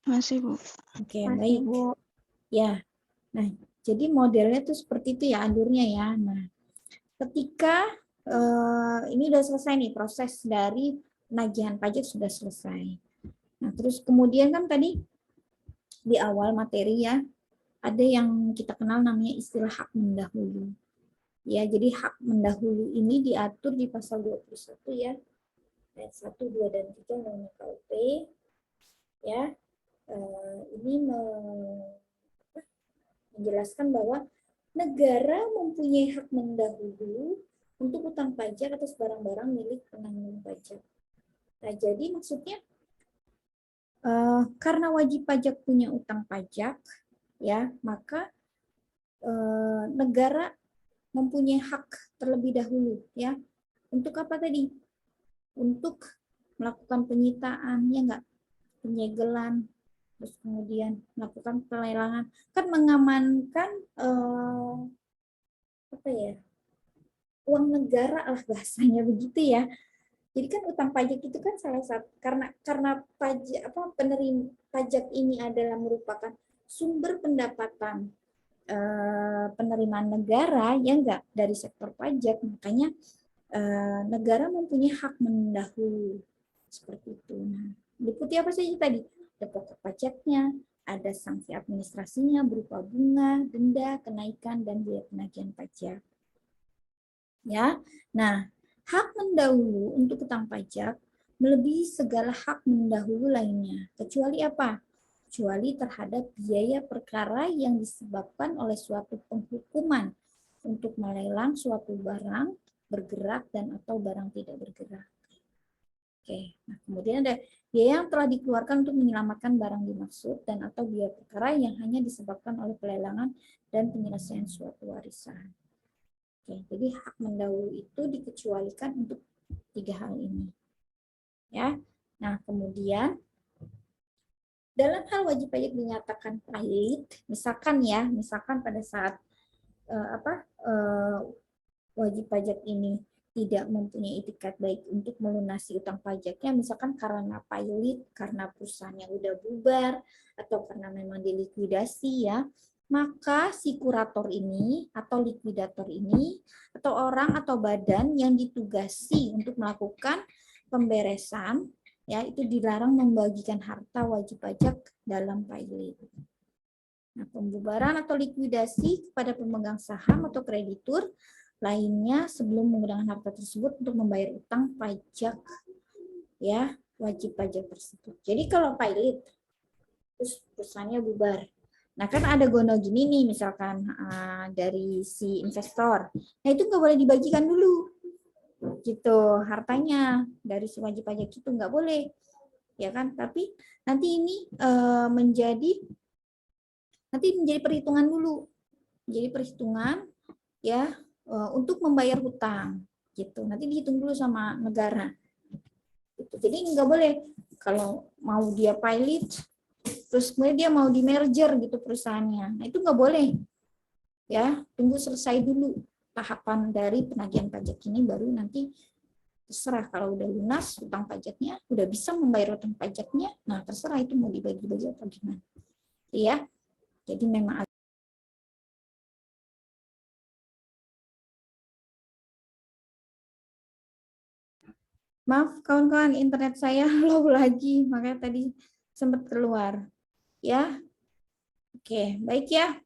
Masih, Bu. Oke, Masih, baik. Bu. Ya, nah jadi modelnya tuh seperti itu ya alurnya ya. Nah, ketika ini udah selesai nih, proses dari penagihan pajak sudah selesai. Nah, terus kemudian kan tadi di awal materi ya, ada yang kita kenal namanya istilah hak mendahului. Ya, jadi hak mendahului ini diatur di pasal 21 ya. Ayat 1, 2 dan 3 Undang-Undang KUP. Ya. Ini menjelaskan bahwa negara mempunyai hak mendahului untuk utang pajak atas barang-barang milik penanggung pajak. Nah, jadi maksudnya karena wajib pajak punya utang pajak, ya maka negara mempunyai hak terlebih dahulu, ya. Untuk apa tadi? Untuk melakukan penyitaan, ya enggak? Penyegelan, terus kemudian melakukan pelelangan, kan mengamankan apa ya? Uang negara lah bahasanya begitu ya. Jadi kan utang pajak itu kan salah satu karena pajak penerima pajak ini adalah merupakan sumber pendapatan penerimaan negara ya enggak dari sektor pajak, makanya negara mempunyai hak mendahului seperti itu. Nah, meliputi apa saja tadi? Ada pokok pajaknya, ada sanksi administrasinya berupa bunga, denda, kenaikan, dan biaya penagihan pajak. Ya, nah hak mendahulu untuk utang pajak melebihi segala hak mendahulu lainnya, kecuali apa? Kecuali terhadap biaya perkara yang disebabkan oleh suatu penghukuman untuk melelang suatu barang bergerak dan atau barang tidak bergerak. Oke, nah kemudian ada biaya yang telah dikeluarkan untuk menyelamatkan barang dimaksud dan atau biaya perkara yang hanya disebabkan oleh pelelangan dan penyelesaian suatu warisan. Oke, jadi hak mendahului itu dikecualikan untuk 3 hal ini. Ya. Nah, kemudian dalam hal wajib pajak dinyatakan pahit, misalkan pada saat wajib pajak ini tidak mempunyai itikat baik untuk melunasi utang pajaknya, misalkan karena pailit, karena perusahaannya udah bubar, atau karena memang dilikuidasi ya, maka si kurator ini atau likuidator ini atau orang atau badan yang ditugasi untuk melakukan pemberesan ya itu dilarang membagikan harta wajib pajak dalam pailit. Nah, pembubaran atau likuidasi kepada pemegang saham atau kreditur lainnya sebelum menggunakan harta tersebut untuk membayar utang pajak ya wajib pajak tersebut. Jadi kalau pailit terus perusahaannya bubar. Nah kan ada gono gini nih misalkan dari si investor. Nah itu nggak boleh dibagikan dulu gitu hartanya dari si wajib pajak itu nggak boleh ya kan. Tapi nanti ini menjadi perhitungan dulu. Jadi perhitungan ya untuk membayar hutang gitu. Nanti dihitung dulu sama negara. Gitu. Jadi nggak boleh kalau mau dia pilot terus kemudian dia mau di merger gitu perusahaannya. Nah, itu nggak boleh. Ya, tunggu selesai dulu tahapan dari penagihan pajak ini baru nanti terserah kalau udah lunas utang pajaknya, udah bisa membayar utang pajaknya. Nah, terserah itu mau dibagi-bagi atau gimana. Ya. Jadi memang maaf kawan-kawan internet saya low lagi, makanya tadi sempat keluar. Ya. Oke, baik ya.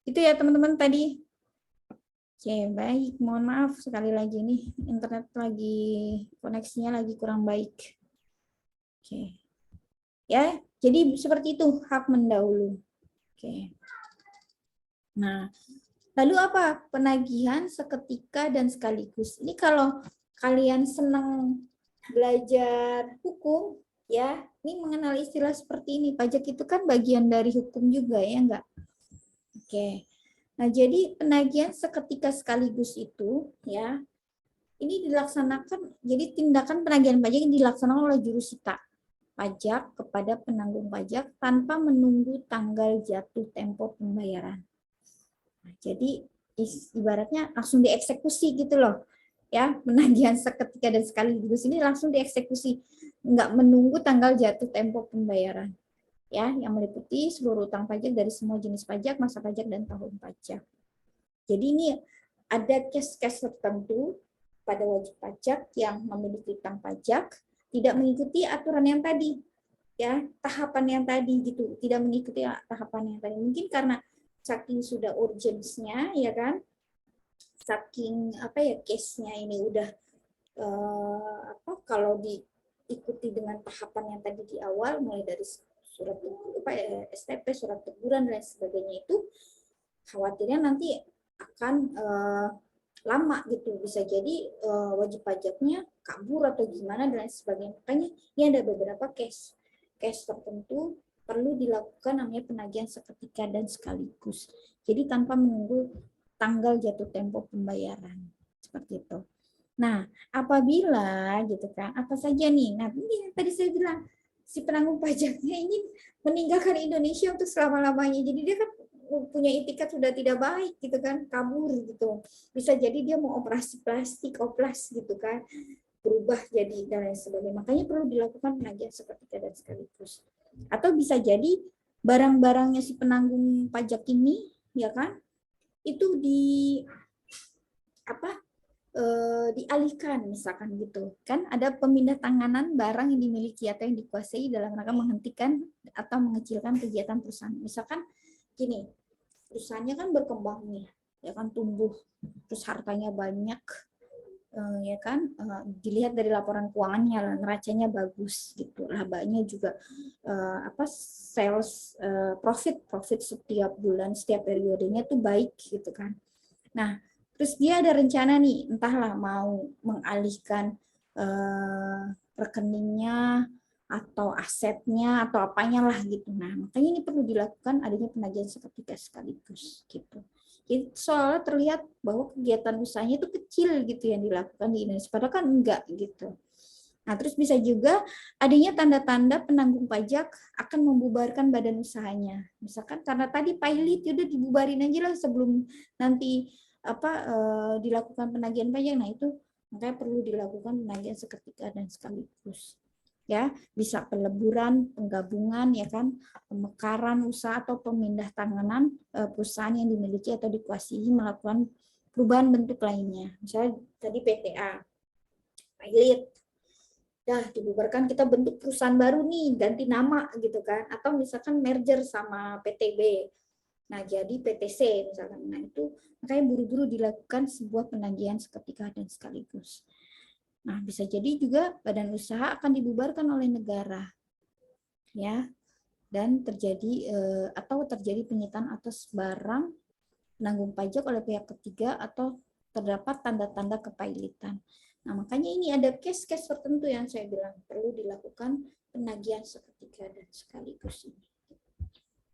Itu ya teman-teman tadi. Oke, baik. Mohon maaf sekali lagi nih internet lagi koneksinya lagi kurang baik. Oke. Ya, jadi seperti itu hak mendahulu. Oke. Nah, lalu apa? Penagihan seketika dan sekaligus. Ini kalau kalian senang belajar hukum, ya, ini mengenal istilah seperti ini. Pajak itu kan bagian dari hukum juga, ya enggak? Oke. Nah, jadi penagihan seketika sekaligus itu, ya, ini dilaksanakan, jadi tindakan penagihan pajak ini dilaksanakan oleh jurusita pajak kepada penanggung pajak tanpa menunggu tanggal jatuh tempo pembayaran. Nah, jadi ibaratnya langsung dieksekusi gitu loh. Ya, penagihan seketika dan sekaligus ini langsung dieksekusi, nggak menunggu tanggal jatuh tempo pembayaran. Ya, yang meliputi seluruh utang pajak dari semua jenis pajak, masa pajak, dan tahun pajak. Jadi ini ada case-case tertentu pada wajib pajak yang memiliki utang pajak tidak mengikuti aturan yang tadi, ya tahapan yang tadi gitu, tidak mengikuti tahapan yang tadi. Mungkin karena saking sudah urgence-nya, ya kan, saking case-nya ini udah kalau diikuti dengan tahapan yang tadi di awal, mulai dari surat STP, surat teguran dan sebagainya itu khawatirnya nanti akan lama gitu, bisa jadi wajib pajaknya kabur atau gimana dan sebagainya. Makanya ini ada beberapa case tertentu perlu dilakukan namanya penagihan seketika dan sekaligus. Jadi tanpa menunggu tanggal jatuh tempo pembayaran seperti itu. Nah, apabila gitu kan, apa saja nih? Nah, ini tadi saya bilang si penanggung pajaknya ingin meninggalkan Indonesia untuk selama-lamanya. Jadi dia kan punya itikat sudah tidak baik gitu kan, kabur gitu. Bisa jadi dia mau operasi plastik, oplas gitu kan, berubah jadi dan lain sebagainya. Makanya perlu dilakukan penagihan seketika dan sekaligus. Atau bisa jadi barang-barangnya si penanggung pajak ini, ya kan, itu dialihkan misalkan gitu kan, ada pemindah tanganan barang yang dimiliki atau yang dikuasai dalam rangka menghentikan atau mengecilkan kegiatan perusahaan. Misalkan gini, perusahaannya kan berkembang nih, ya kan, tumbuh, terus hartanya banyak, ya kan, dilihat dari laporan keuangannya, neracanya bagus gitu, labanya juga sales, profit setiap bulan, setiap periodenya tuh baik gitu kan. Nah, terus dia ada rencana nih, entahlah mau mengalihkan rekeningnya atau asetnya atau apanya lah gitu. Nah, makanya ini perlu dilakukan adanya penagihan seketika sekaligus gitu. Jadi soalnya terlihat bahwa kegiatan usahanya itu kecil gitu yang dilakukan di Indonesia, padahal kan enggak gitu. Nah, terus bisa juga adanya tanda-tanda penanggung pajak akan membubarkan badan usahanya. Misalkan karena tadi pilot, udah dibubarin aja lah sebelum nanti dilakukan penagihan pajak. Nah, itu makanya perlu dilakukan penagihan seketika dan sekaligus. Ya, bisa peleburan, penggabungan, ya kan, pemekaran usaha atau pemindah tanganan perusahaan yang dimiliki atau dikuasai melakukan perubahan bentuk lainnya. Misalnya tadi PTA, pilot, dah dibubarkan, kita bentuk perusahaan baru nih, ganti nama gitu kan, atau misalkan merger sama PTB, nah jadi PTC misalkan. Nah itu makanya buru-buru dilakukan sebuah penagihan seketika dan sekaligus. Nah bisa jadi juga badan usaha akan dibubarkan oleh negara, ya, dan terjadi terjadi penyitaan atas barang penanggung pajak oleh pihak ketiga atau terdapat tanda-tanda kepailitan. Nah, makanya ini ada case-case tertentu yang saya bilang perlu dilakukan penagihan seketika dan sekaligus ini.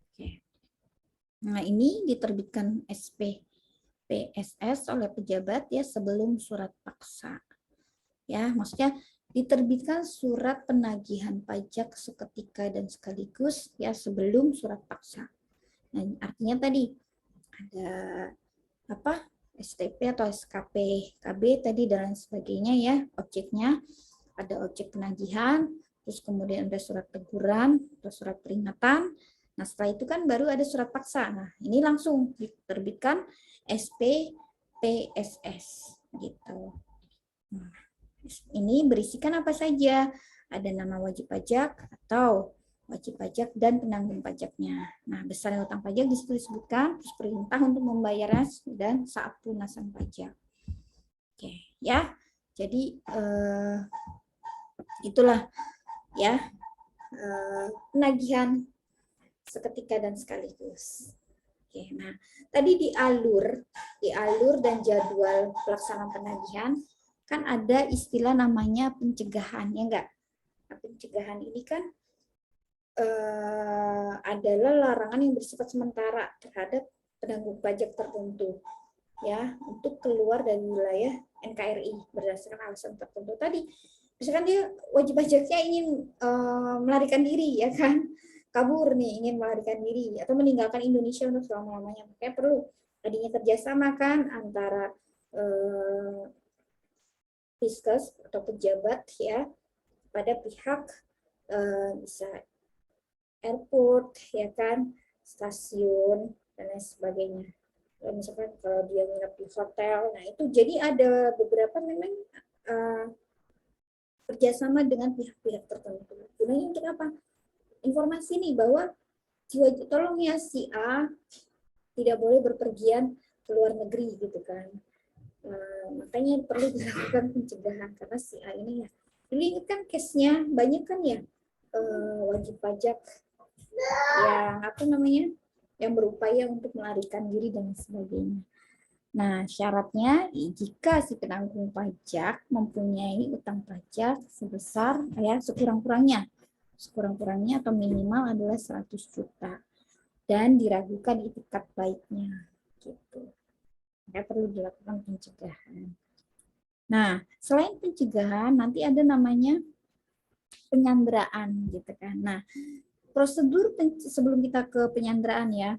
Oke. Nah, ini diterbitkan SP PSS oleh pejabat ya sebelum surat paksa. Ya, maksudnya diterbitkan surat penagihan pajak seketika dan sekaligus ya sebelum surat paksa. Nah, artinya tadi ada STP atau SKP KB tadi dan sebagainya ya, objeknya ada objek penagihan, terus kemudian ada surat teguran atau surat peringatan. Nah, setelah itu kan baru ada surat paksa. Nah, ini langsung diterbitkan SP PSS gitu. Nah, ini berisikan apa saja? Ada nama wajib pajak atau wajib pajak dan penanggung pajaknya. Nah, besar utang pajak disebutkan, terus perintah untuk membayarnya dan saat pelunasan pajak. Oke, ya. Jadi itulah ya penagihan seketika dan sekaligus. Oke, nah tadi di alur dan jadwal pelaksanaan penagihan kan ada istilah namanya pencegahan, ya enggak? Nah, pencegahan ini kan adalah larangan yang bersifat sementara terhadap penanggung pajak tertentu, ya, untuk keluar dari wilayah NKRI berdasarkan alasan tertentu tadi. Misalkan dia wajib pajaknya ingin melarikan diri, ya kan, kabur nih, ingin melarikan diri atau meninggalkan Indonesia untuk selama-lamanya, makanya perlu adanya kerjasama kan antara Fiskes atau pejabat ya pada pihak bisa airport, ya kan, stasiun dan lain sebagainya. Misalkan kalau dia nginep di hotel, nah itu jadi ada beberapa memang kerjasama dengan pihak-pihak tertentu. Gunanya untuk apa? Informasi nih bahwa tolong ya si A tidak boleh berpergian ke luar negeri gitu kan. Makanya perlu dilakukan pencegahan karena si A ini ya. Ini kan case-nya banyak kan ya wajib pajak yang berupaya untuk melarikan diri dan sebagainya. Nah, syaratnya jika si penanggung pajak mempunyai utang pajak sebesar sekurang-kurangnya atau minimal adalah 100 juta dan diragukan itikat baiknya gitu. Ya, perlu dilakukan pencegahan. Nah, selain pencegahan nanti ada namanya penyanderaan gitu kan. Nah, prosedur sebelum kita ke penyanderaan ya,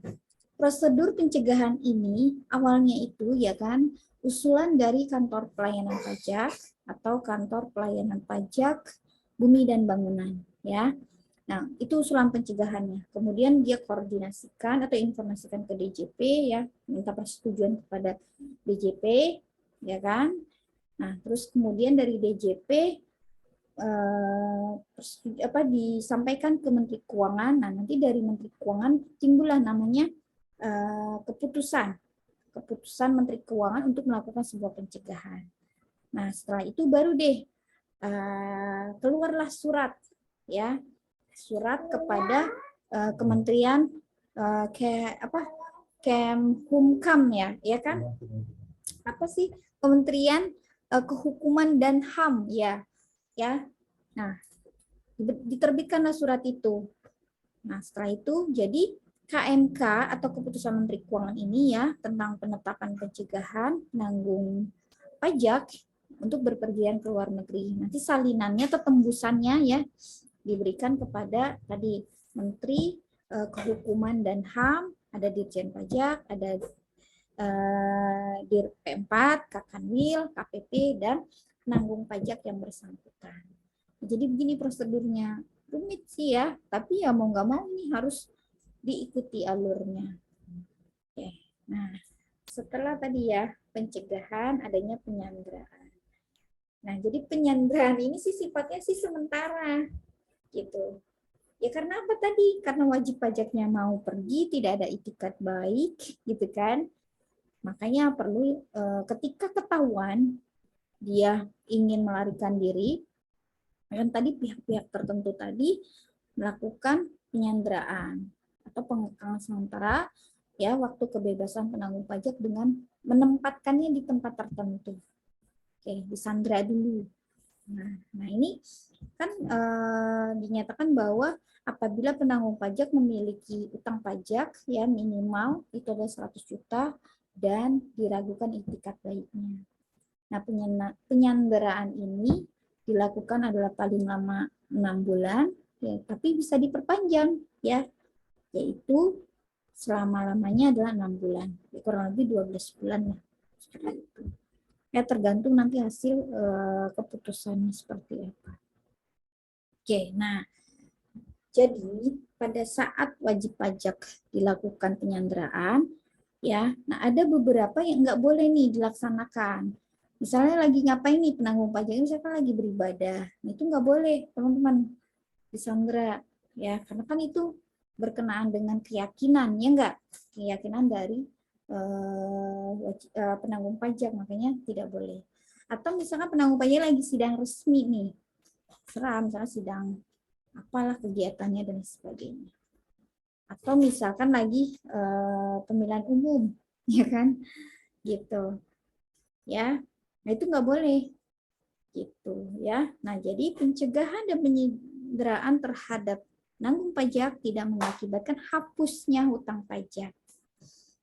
prosedur pencegahan ini awalnya itu ya kan usulan dari kantor pelayanan pajak atau kantor pelayanan pajak bumi dan bangunan ya. Nah, itu usulan pencegahannya. Kemudian dia koordinasikan atau informasikan ke DJP ya, minta persetujuan kepada DJP, ya kan? Nah, terus kemudian dari DJP disampaikan ke Menteri Keuangan. Nah, nanti dari Menteri Keuangan timbullah namanya keputusan Menteri Keuangan untuk melakukan sebuah pencegahan. Nah, setelah itu baru deh keluarlah surat ya, surat kepada Kementerian Kemhumkam ya kan? Apa sih? Kementerian Kehukuman dan HAM ya. Nah, diterbitkanlah surat itu. Nah, setelah itu jadi KMK atau keputusan Menteri Keuangan ini ya tentang penetapan pencegahan penanggung pajak untuk berpergian ke luar negeri. Nanti salinannya atau tembusannya ya diberikan kepada tadi Menteri Kehukuman dan HAM, ada Dirjen Pajak, ada Dir P4, Kakanwil, KPP, dan penanggung pajak yang bersangkutan. Jadi begini prosedurnya. Rumit sih ya, tapi ya mau nggak mau ini harus diikuti alurnya. Oke. Nah, setelah tadi ya pencegahan adanya penyanderaan. Nah, jadi penyanderaan ini sih sifatnya sih sementara gitu. Ya karena apa tadi? Karena wajib pajaknya mau pergi, tidak ada itikat baik gitu kan. Makanya perlu ketika ketahuan dia ingin melarikan diri, kan tadi pihak-pihak tertentu tadi melakukan penyanderaan atau pengekangan sementara ya waktu kebebasan penanggung pajak dengan menempatkannya di tempat tertentu. Oke, disandra dulu. Nah ini kan dinyatakan bahwa apabila penanggung pajak memiliki utang pajak ya minimal itu adalah 100 juta dan diragukan itikat baiknya. Nah, penyanderaan ini dilakukan adalah paling lama 6 bulan, ya, tapi bisa diperpanjang, ya, yaitu selama-lamanya adalah 6 bulan, ya, kurang lebih 12 bulan lah. Itu. Ya, tergantung nanti hasil keputusannya seperti apa. Oke, nah, jadi pada saat wajib pajak dilakukan penyanderaan, ya, nah ada beberapa yang nggak boleh nih dilaksanakan. Misalnya lagi ngapain nih penanggung pajak ini, misalkan lagi beribadah, nah itu nggak boleh teman-teman disandera ya, karena kan itu berkenaan dengan keyakinan ya nggak, keyakinan dari penanggung pajak, makanya tidak boleh. Atau misalkan penanggung pajak lagi sidang resmi nih, misalnya sidang apalah kegiatannya dan sebagainya. Atau misalkan lagi pemilihan umum, ya kan, gitu, ya. Nah itu nggak boleh, gitu, ya. Nah jadi pencegahan dan penyanderaan terhadap penanggung pajak tidak mengakibatkan hapusnya hutang pajak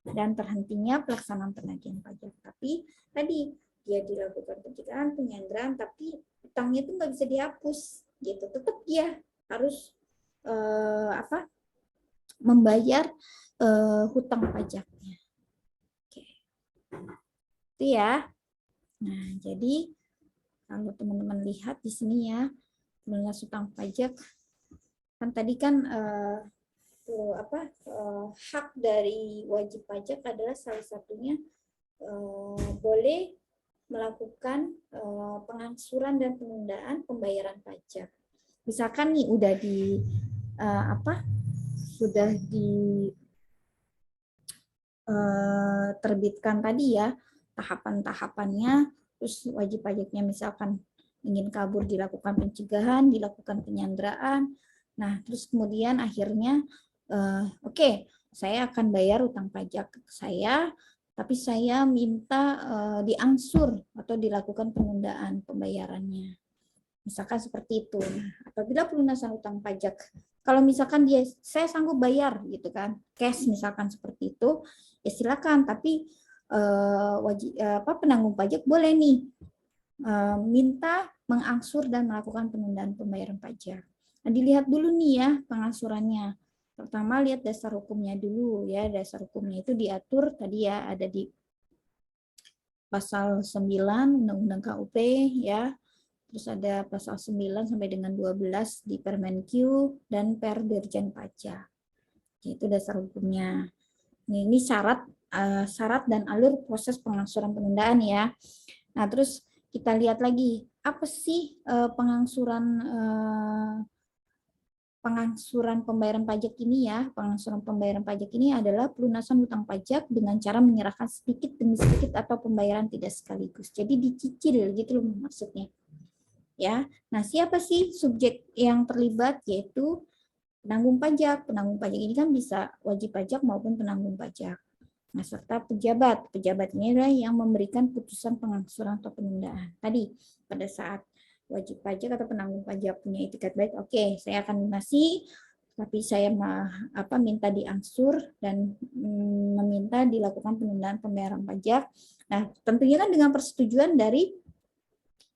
dan terhentinya pelaksanaan penagihan pajak. Tapi tadi dia dilakukan pencegahan, penyanderaan, tapi hutangnya itu nggak bisa dihapus, gitu. Tetap dia harus membayar hutang pajaknya. Oke. Itu ya. Nah, jadi kalau teman-teman lihat di sini ya, lunas hutang pajak kan tadi kan hak dari wajib pajak adalah salah satunya boleh melakukan pengangsuran dan penundaan pembayaran pajak. Misalkan nih udah di sudah diterbitkan tadi ya tahapan-tahapannya, terus wajib pajaknya misalkan ingin kabur dilakukan pencegahan, dilakukan penyanderaan. Nah, terus kemudian akhirnya oke, saya akan bayar utang pajak saya, tapi saya minta diangsur atau dilakukan penundaan pembayarannya. Misalkan seperti itu. Nah, apabila pelunasan utang pajak, kalau misalkan saya sanggup bayar gitu kan, cash misalkan seperti itu, ya silakan. Tapi penanggung pajak boleh nih minta mengangsur dan melakukan penundaan pembayaran pajak. Nah, dilihat dulu nih ya pengangsurannya. Pertama lihat dasar hukumnya dulu ya. Dasar hukumnya itu diatur tadi ya ada di pasal 9 Undang-Undang KUP ya. Terus ada pasal 9 sampai dengan 12 di Permenq dan Per Dirjen Pajak. Itu dasar hukumnya. Ini syarat dan alur proses pengangsuran penundaan ya. Nah, terus kita lihat lagi apa sih pengangsuran pembayaran pajak ini ya. Pengangsuran pembayaran pajak ini adalah pelunasan hutang pajak dengan cara menyerahkan sedikit demi sedikit atau pembayaran tidak sekaligus. Jadi dicicil gitu loh maksudnya. Ya. Nah, siapa sih subjek yang terlibat? Yaitu penanggung pajak. Penanggung pajak ini kan bisa wajib pajak maupun penanggung pajak. Nah, serta pejabat. Pejabat ini adalah yang memberikan putusan pengangsuran atau penundaan. Tadi pada saat wajib pajak atau penanggung pajak punya itikat baik, oke, saya akan lunasi, tapi saya minta diangsur dan meminta dilakukan penundaan pembayaran pajak. Nah, tentunya kan dengan persetujuan dari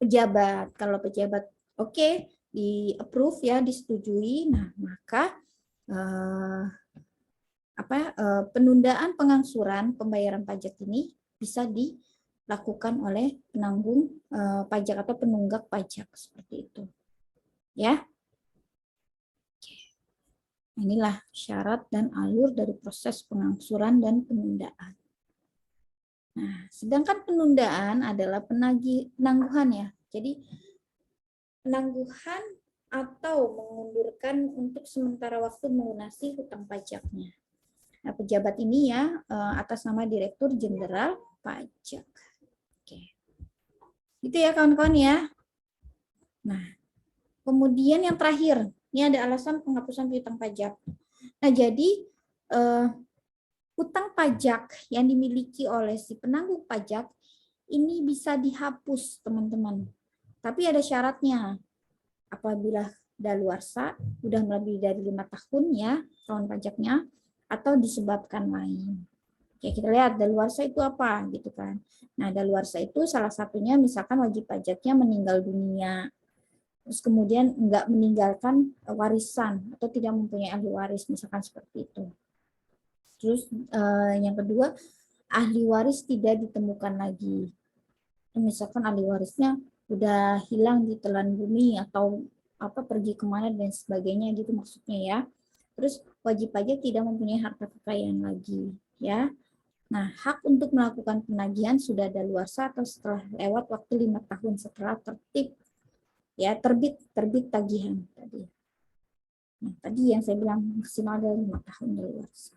pejabat. Kalau pejabat oke, di-approve ya, disetujui, nah maka penundaan pengangsuran pembayaran pajak ini bisa dilakukan oleh penanggung pajak atau penunggak pajak seperti itu. Ya. Inilah syarat dan alur dari proses pengangsuran dan penundaan. Nah, sedangkan penundaan adalah penangguhan ya. Jadi penangguhan atau mengundurkan untuk sementara waktu melunasi hutang pajaknya. Nah, pejabat ini ya atas nama Direktur Jenderal Pajak. Oke. Gitu ya kawan-kawan ya. Nah, kemudian yang terakhir, ini ada alasan penghapusan piutang pajak. Nah, jadi hutang pajak yang dimiliki oleh si penanggung pajak ini bisa dihapus, teman-teman. Tapi ada syaratnya. Apabila daluarsa sudah lebih dari 5 tahun ya tahun pajaknya atau disebabkan lain. Ya, kita lihat daluarsa itu apa gitu kan. Nah, daluarsa itu salah satunya misalkan wajib pajaknya meninggal dunia. Terus kemudian enggak meninggalkan warisan atau tidak mempunyai ahli waris misalkan seperti itu. Terus yang kedua, ahli waris tidak ditemukan lagi. Misalkan ahli warisnya udah hilang di telan bumi atau pergi kemana dan sebagainya gitu maksudnya ya. Terus wajib pajak tidak mempunyai harta kekayaan lagi ya. Nah, hak untuk melakukan penagihan sudah daluarsa atau setelah lewat waktu 5 tahun setelah terbit tagihan tadi. Nah, tadi yang saya bilang maksimal ada 5 tahun daluarsa.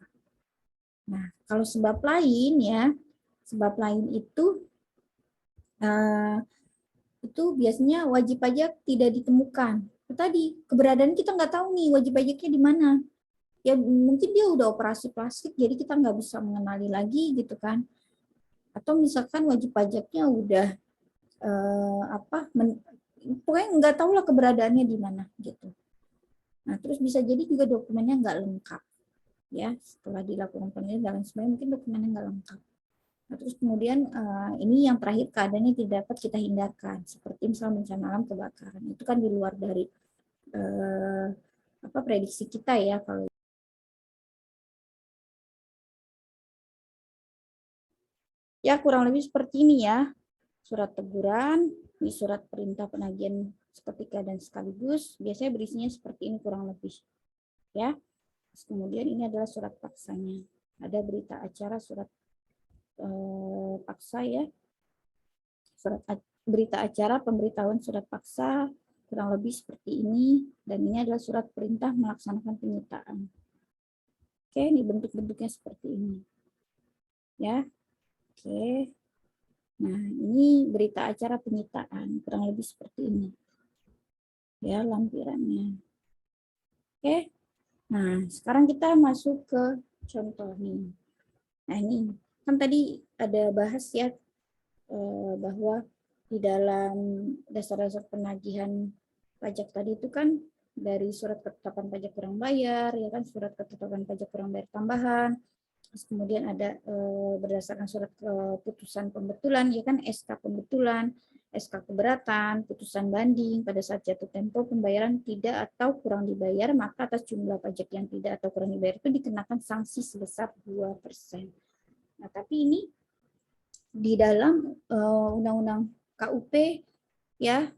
Nah, kalau sebab lain ya, sebab lain itu biasanya wajib pajak tidak ditemukan. Tadi keberadaan kita nggak tahu nih wajib pajaknya di mana. Ya mungkin dia udah operasi plastik, jadi kita nggak bisa mengenali lagi gitu kan. Atau misalkan wajib pajaknya udah pokoknya nggak tahu lah keberadaannya di mana gitu. Nah, terus bisa jadi juga dokumennya nggak lengkap. Ya, setelah dilakukan penelitian dan sebagainya mungkin dokumennya nggak lengkap. Nah, terus kemudian ini yang terakhir keadaannya tidak dapat kita hindarkan, seperti misalnya bencana alam kebakaran. Itu kan di luar dari prediksi kita ya kalau ya kurang lebih seperti ini ya. Surat teguran, ini surat perintah penagihan seketika dan sekaligus, biasanya berisinya seperti ini kurang lebih. Ya. Terus kemudian ini adalah surat paksanya. Ada berita acara surat paksa ya. Berita acara pemberitahuan surat paksa kurang lebih seperti ini, dan ini adalah surat perintah melaksanakan penyitaan. Oke, ini bentuk-bentuknya seperti ini. Ya. Oke. Nah, ini berita acara penyitaan kurang lebih seperti ini. Ya, lampirannya. Oke. Nah, sekarang kita masuk ke contoh nih. Nah, ini kan tadi ada bahas ya bahwa di dalam dasar-dasar penagihan pajak tadi itu kan dari surat ketetapan pajak kurang bayar, ya kan, surat ketetapan pajak kurang bayar tambahan, terus kemudian ada berdasarkan surat keputusan pembetulan, ya kan, SK pembetulan, SK keberatan, putusan banding pada saat jatuh tempo pembayaran tidak atau kurang dibayar, maka atas jumlah pajak yang tidak atau kurang dibayar itu dikenakan sanksi sebesar 2%. Nah, tapi ini di dalam Undang-Undang KUP ya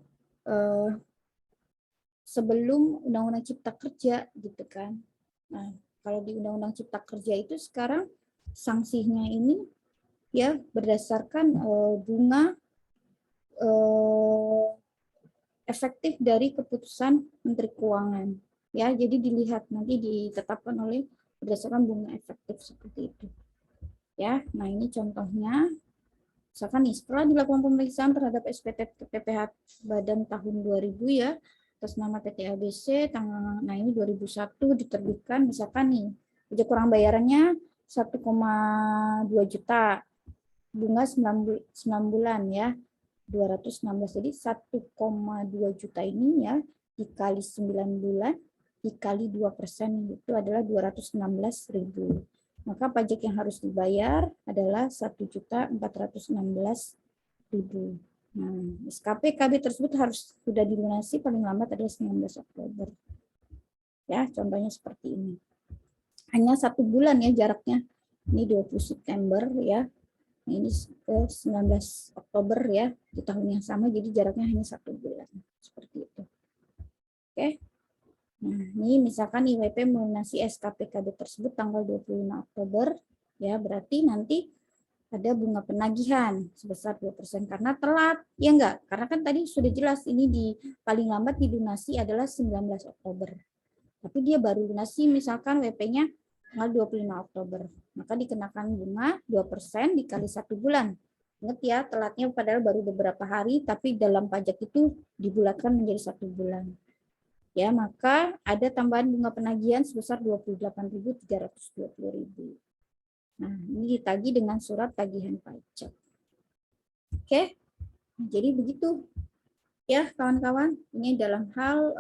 sebelum Undang-Undang Cipta Kerja gitu kan. Nah, kalau di Undang-Undang Cipta Kerja itu sekarang sanksinya ini ya berdasarkan bunga efektif dari keputusan Menteri Keuangan. Ya, jadi dilihat nanti ditetapkan oleh berdasarkan bunga efektif seperti itu. Ya, nah ini contohnya. Misalkan nih, setelah dilakukan pemeriksaan terhadap SPT PPH Badan tahun 2000 ya, atas nama PT ABC, nah ini 2001 diterbitkan, misalkan nih, pajak kurang bayarannya 1,2 juta, bunga 9 bulan ya, 216, jadi 1,2 juta ini ya, dikali 9 bulan, dikali 2% itu adalah 216.000. Maka pajak yang harus dibayar adalah 1.416.000. Nah, SKP KB tersebut harus sudah dilunasi paling lambat adalah 19 Oktober. Ya, contohnya seperti ini. Hanya 1 bulan ya jaraknya. Ini 20 September ya. Ini 19 Oktober ya, di tahun yang sama, jadi jaraknya hanya 1 bulan. Seperti itu. Oke. Nah, ini misalkan IWP melunasi SKPKB tersebut tanggal 25 Oktober, ya berarti nanti ada bunga penagihan sebesar 2% karena telat, ya enggak? Karena kan tadi sudah jelas ini di paling lambat dilunasi adalah 19 Oktober. Tapi dia baru lunasi misalkan WP-nya tanggal 25 Oktober, maka dikenakan bunga 2% dikali 1 bulan. Ingat ya, telatnya padahal baru beberapa hari, tapi dalam pajak itu dibulatkan menjadi 1 bulan. Ya, maka ada tambahan bunga penagihan sebesar 28.320.000. Nah, ini ditagih dengan surat tagihan pajak. Oke, jadi begitu ya kawan-kawan. Ini dalam hal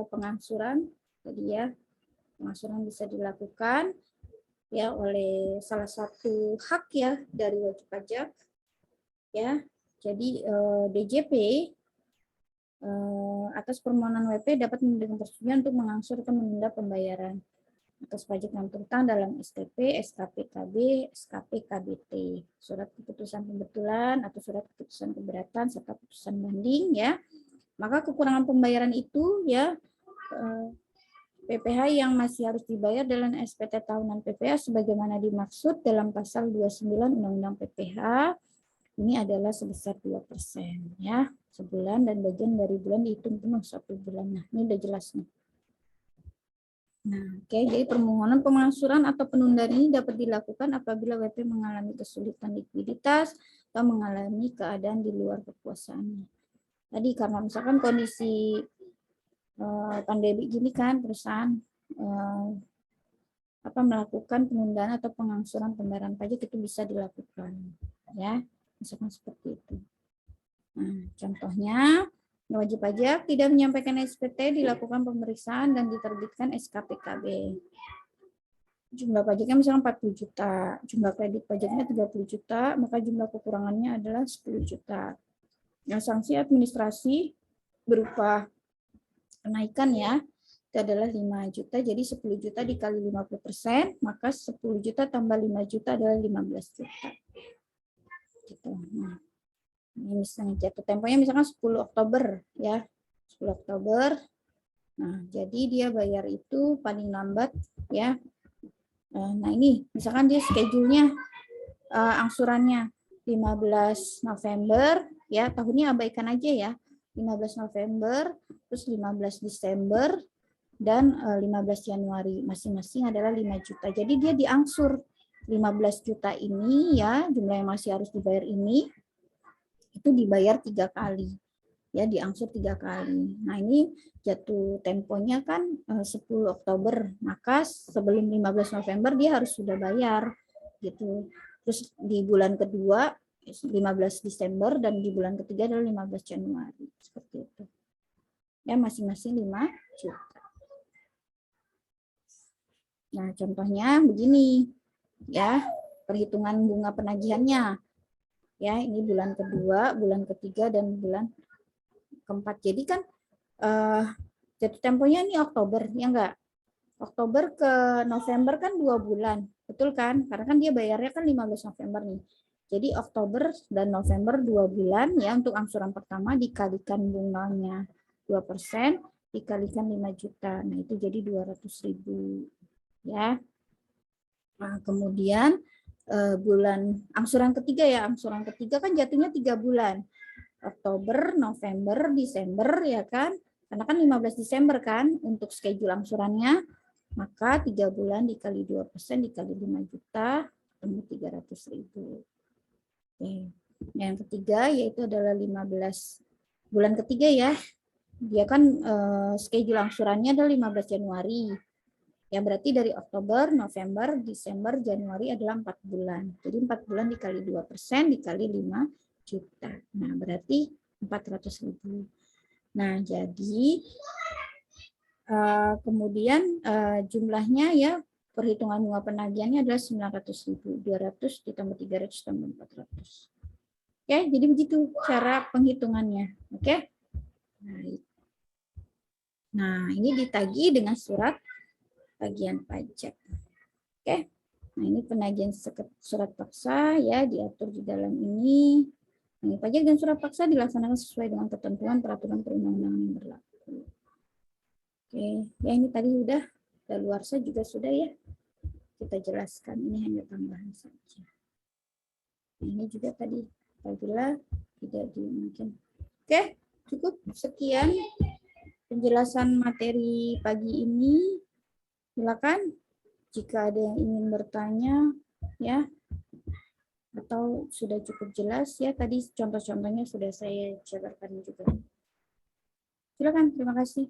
pengangsuran tadi ya, pengangsuran bisa dilakukan ya oleh salah satu hak ya dari wajib pajak ya. Jadi DJP atas permohonan WP dapat memberikan persetujuan untuk mengangsur atau menunda pembayaran atas pajak yang terutang dalam STP, SKPKB, SKP KBT, surat keputusan pembetulan atau surat keputusan keberatan serta putusan banding ya. Maka kekurangan pembayaran itu ya PPh yang masih harus dibayar dalam SPT tahunan PPh sebagaimana dimaksud dalam pasal 29 Undang-Undang PPh ini adalah sebesar 2% ya, sebulan dan bagian dari bulan dihitung penuh 1 bulan. Nah, ini udah jelas nih. Nah, oke, jadi permohonan pemangsuran atau penundaan ini dapat dilakukan apabila WP mengalami kesulitan likuiditas atau mengalami keadaan di luar kekuasaannya. Tadi karena misalkan kondisi pandemi gini kan perusahaan melakukan penundaan atau pengangsuran pembayaran pajak itu bisa dilakukan ya. Misalkan seperti itu. Nah, contohnya, wajib pajak tidak menyampaikan SPT, dilakukan pemeriksaan dan diterbitkan SKPKB. Jumlah pajaknya misalnya 40 juta, jumlah kredit pajaknya 30 juta, maka jumlah kekurangannya adalah 10 juta. Nah, sanksi administrasi berupa kenaikan ya, itu adalah 5 juta, jadi 10 juta dikali 50%, maka 10 juta tambah 5 juta adalah 15 juta. Gitu. Nah, ini misalnya jatuh temponya misalkan 10 Oktober ya, 10 Oktober. Nah, jadi dia bayar itu paling lambat ya. Nah, ini misalkan dia schedule-nya angsurannya 15 November ya, tahunnya abaikan aja ya. 15 November, terus 15 Desember dan 15 Januari masing-masing adalah 5 juta. Jadi dia diangsur 15 juta ini ya, jumlah yang masih harus dibayar ini itu dibayar 3 kali ya, diangsur 3 kali. Nah, ini jatuh temponya kan 10 Oktober, maka sebelum 15 November dia harus sudah bayar gitu. Terus di bulan kedua 15 Desember dan di bulan ketiga adalah 15 Januari seperti itu ya, masing-masing 5 juta. Nah, contohnya begini ya, perhitungan bunga penagihannya ya, ini bulan kedua, bulan ketiga dan bulan keempat. Jadi kan jatuh temponya ini Oktober ya enggak, Oktober ke November kan 2 bulan, betul kan, karena kan dia bayarnya kan 15 November nih. Jadi Oktober dan November 2 bulan ya untuk angsuran pertama dikalikan bunganya 2% dikalikan 5 juta. Nah, itu jadi 200.000 ya. Nah, kemudian bulan angsuran ketiga ya, angsuran ketiga kan jatuhnya 3 bulan. Oktober, November, Desember ya kan. Karena kan 15 Desember kan untuk schedule angsurannya. Maka 3 bulan dikali 2% dikali 5 juta ketemu 300.000. Oke. Yang ketiga yaitu adalah 15 bulan ketiga ya. Dia kan schedule angsurannya adalah 15 Januari. Ya berarti dari Oktober, November, Desember, Januari adalah 4 bulan. Jadi 4 bulan dikali 2% dikali 5 juta. Nah, berarti 400.000. Nah, jadi kemudian jumlahnya ya perhitungan bunga penagihannya adalah 900.000. 200 ditambah 300 tambah 400. Oke, jadi begitu cara penghitungannya. Oke. Nah, ini ditagih dengan surat tagihan pajak. Oke. Nah, ini penagihan surat paksa ya diatur di dalam ini. Nah, pajak dan surat paksa dilaksanakan sesuai dengan ketentuan peraturan perundang-undangan yang berlaku. Oke, ya ini tadi udah daluarsa juga sudah ya. Kita jelaskan, ini hanya tambahan saja. Ini juga tadi apabila tidak dimungkinkan. Oke, cukup sekian penjelasan materi pagi ini. Silakan jika ada yang ingin bertanya ya, atau sudah cukup jelas ya, tadi contoh-contohnya sudah saya jabarkan juga. Silakan, terima kasih.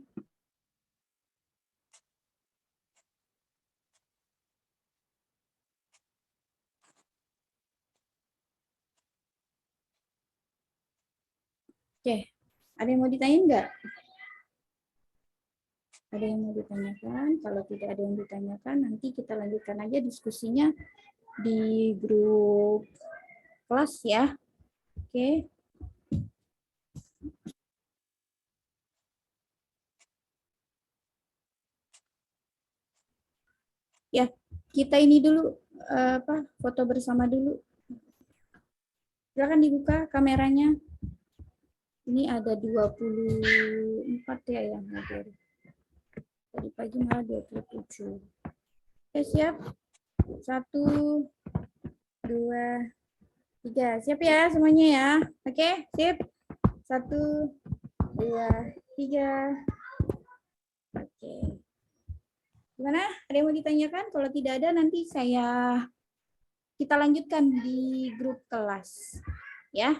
Oke, ada yang mau ditanyain enggak? Ada yang mau ditanyakan? Kalau tidak ada yang ditanyakan, nanti kita lanjutkan aja diskusinya di grup kelas ya. Oke. Ya, kita ini dulu foto bersama dulu. Silakan dibuka kameranya. Ini ada 24 ya yang hadir. Tadi pagi malah 27. Oke, siap? 1, 2, 3. Siap ya semuanya ya? Oke, sip? 1, 2, 3. Oke. Gimana? Ada yang mau ditanyakan? Kalau tidak ada, nanti kita lanjutkan di grup kelas. Ya.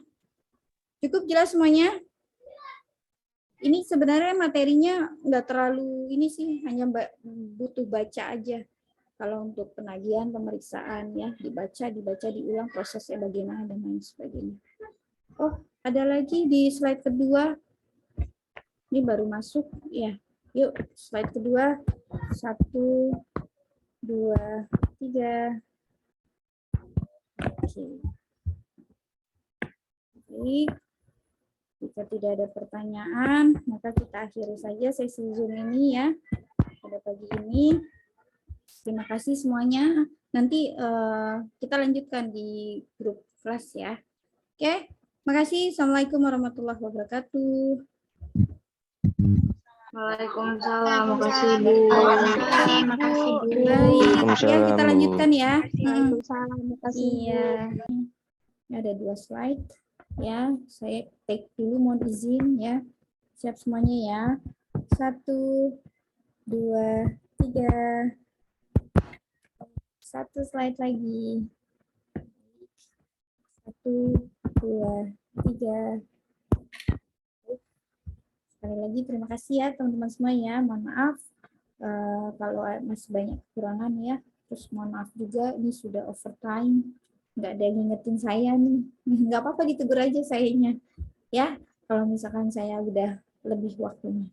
Cukup jelas semuanya? Ini sebenarnya materinya nggak terlalu ini sih, hanya butuh baca aja. Kalau untuk penagihan, pemeriksaan ya, dibaca, diulang prosesnya bagaimana dan lain sebagainya. Oh, ada lagi di slide kedua. Ini baru masuk ya. Yuk, slide kedua. 1, 2, 3. Oke. Baik. Jika tidak ada pertanyaan, maka kita akhiri saja sesi Zoom ini ya. Pada pagi ini. Terima kasih semuanya. Nanti kita lanjutkan di grup kelas ya. Oke, makasih. Assalamualaikum warahmatullahi wabarakatuh. Waalaikumsalam. Makasih Bu. Makasih Bu. Baik, ya kita lanjutkan ya. Waalaikumsalam. Makasih. Iya. Ada 2 slide ya. Saya take dulu, mohon izin ya. Siap semuanya ya. 1, 2, 3. 1 slide lagi. 1, 2, 3. Sekali lagi terima kasih ya teman-teman semua ya. Mohon maaf kalau masih banyak kekurangan ya. Terus mohon maaf juga ini sudah overtime. Nggak ada yang ngingetin saya nih. Nggak apa-apa, ditegur aja sayanya. Ya, kalau misalkan saya udah lebih waktunya.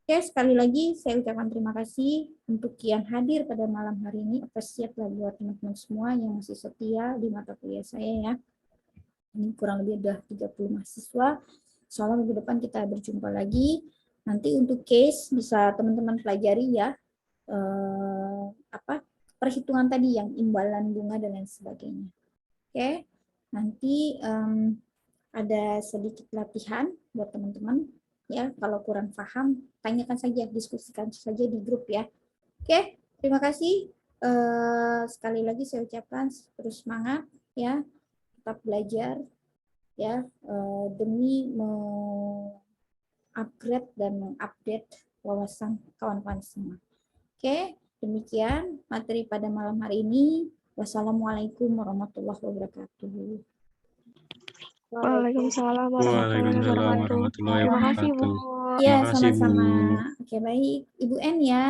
Oke, sekali lagi saya ucapkan terima kasih untuk yang hadir pada malam hari ini. Appreciate lah buat teman-teman semua yang masih setia di mata kuliah saya ya. Ini kurang lebih udah 30 mahasiswa. Soalnya minggu depan kita berjumpa lagi. Nanti untuk case bisa teman-teman pelajari ya. Perhitungan tadi yang imbalan bunga dan lain sebagainya. Oke. nanti ada sedikit latihan buat teman-teman ya. Kalau kurang paham, tanyakan saja, diskusikan saja di grup ya. Oke, terima kasih. Sekali lagi saya ucapkan terus semangat ya, tetap belajar ya, demi upgrade dan mengupdate wawasan kawan-kawan semua. Oke, demikian materi pada malam hari ini. Wassalamualaikum warahmatullahi wabarakatuh. Waalaikumsalam Waalaikumsalam warahmatullahi Terima kasih, Bu. wabarakatuh. Ya, Terima kasih, Bu. sama-sama. Oke, baik. Ibu N ya.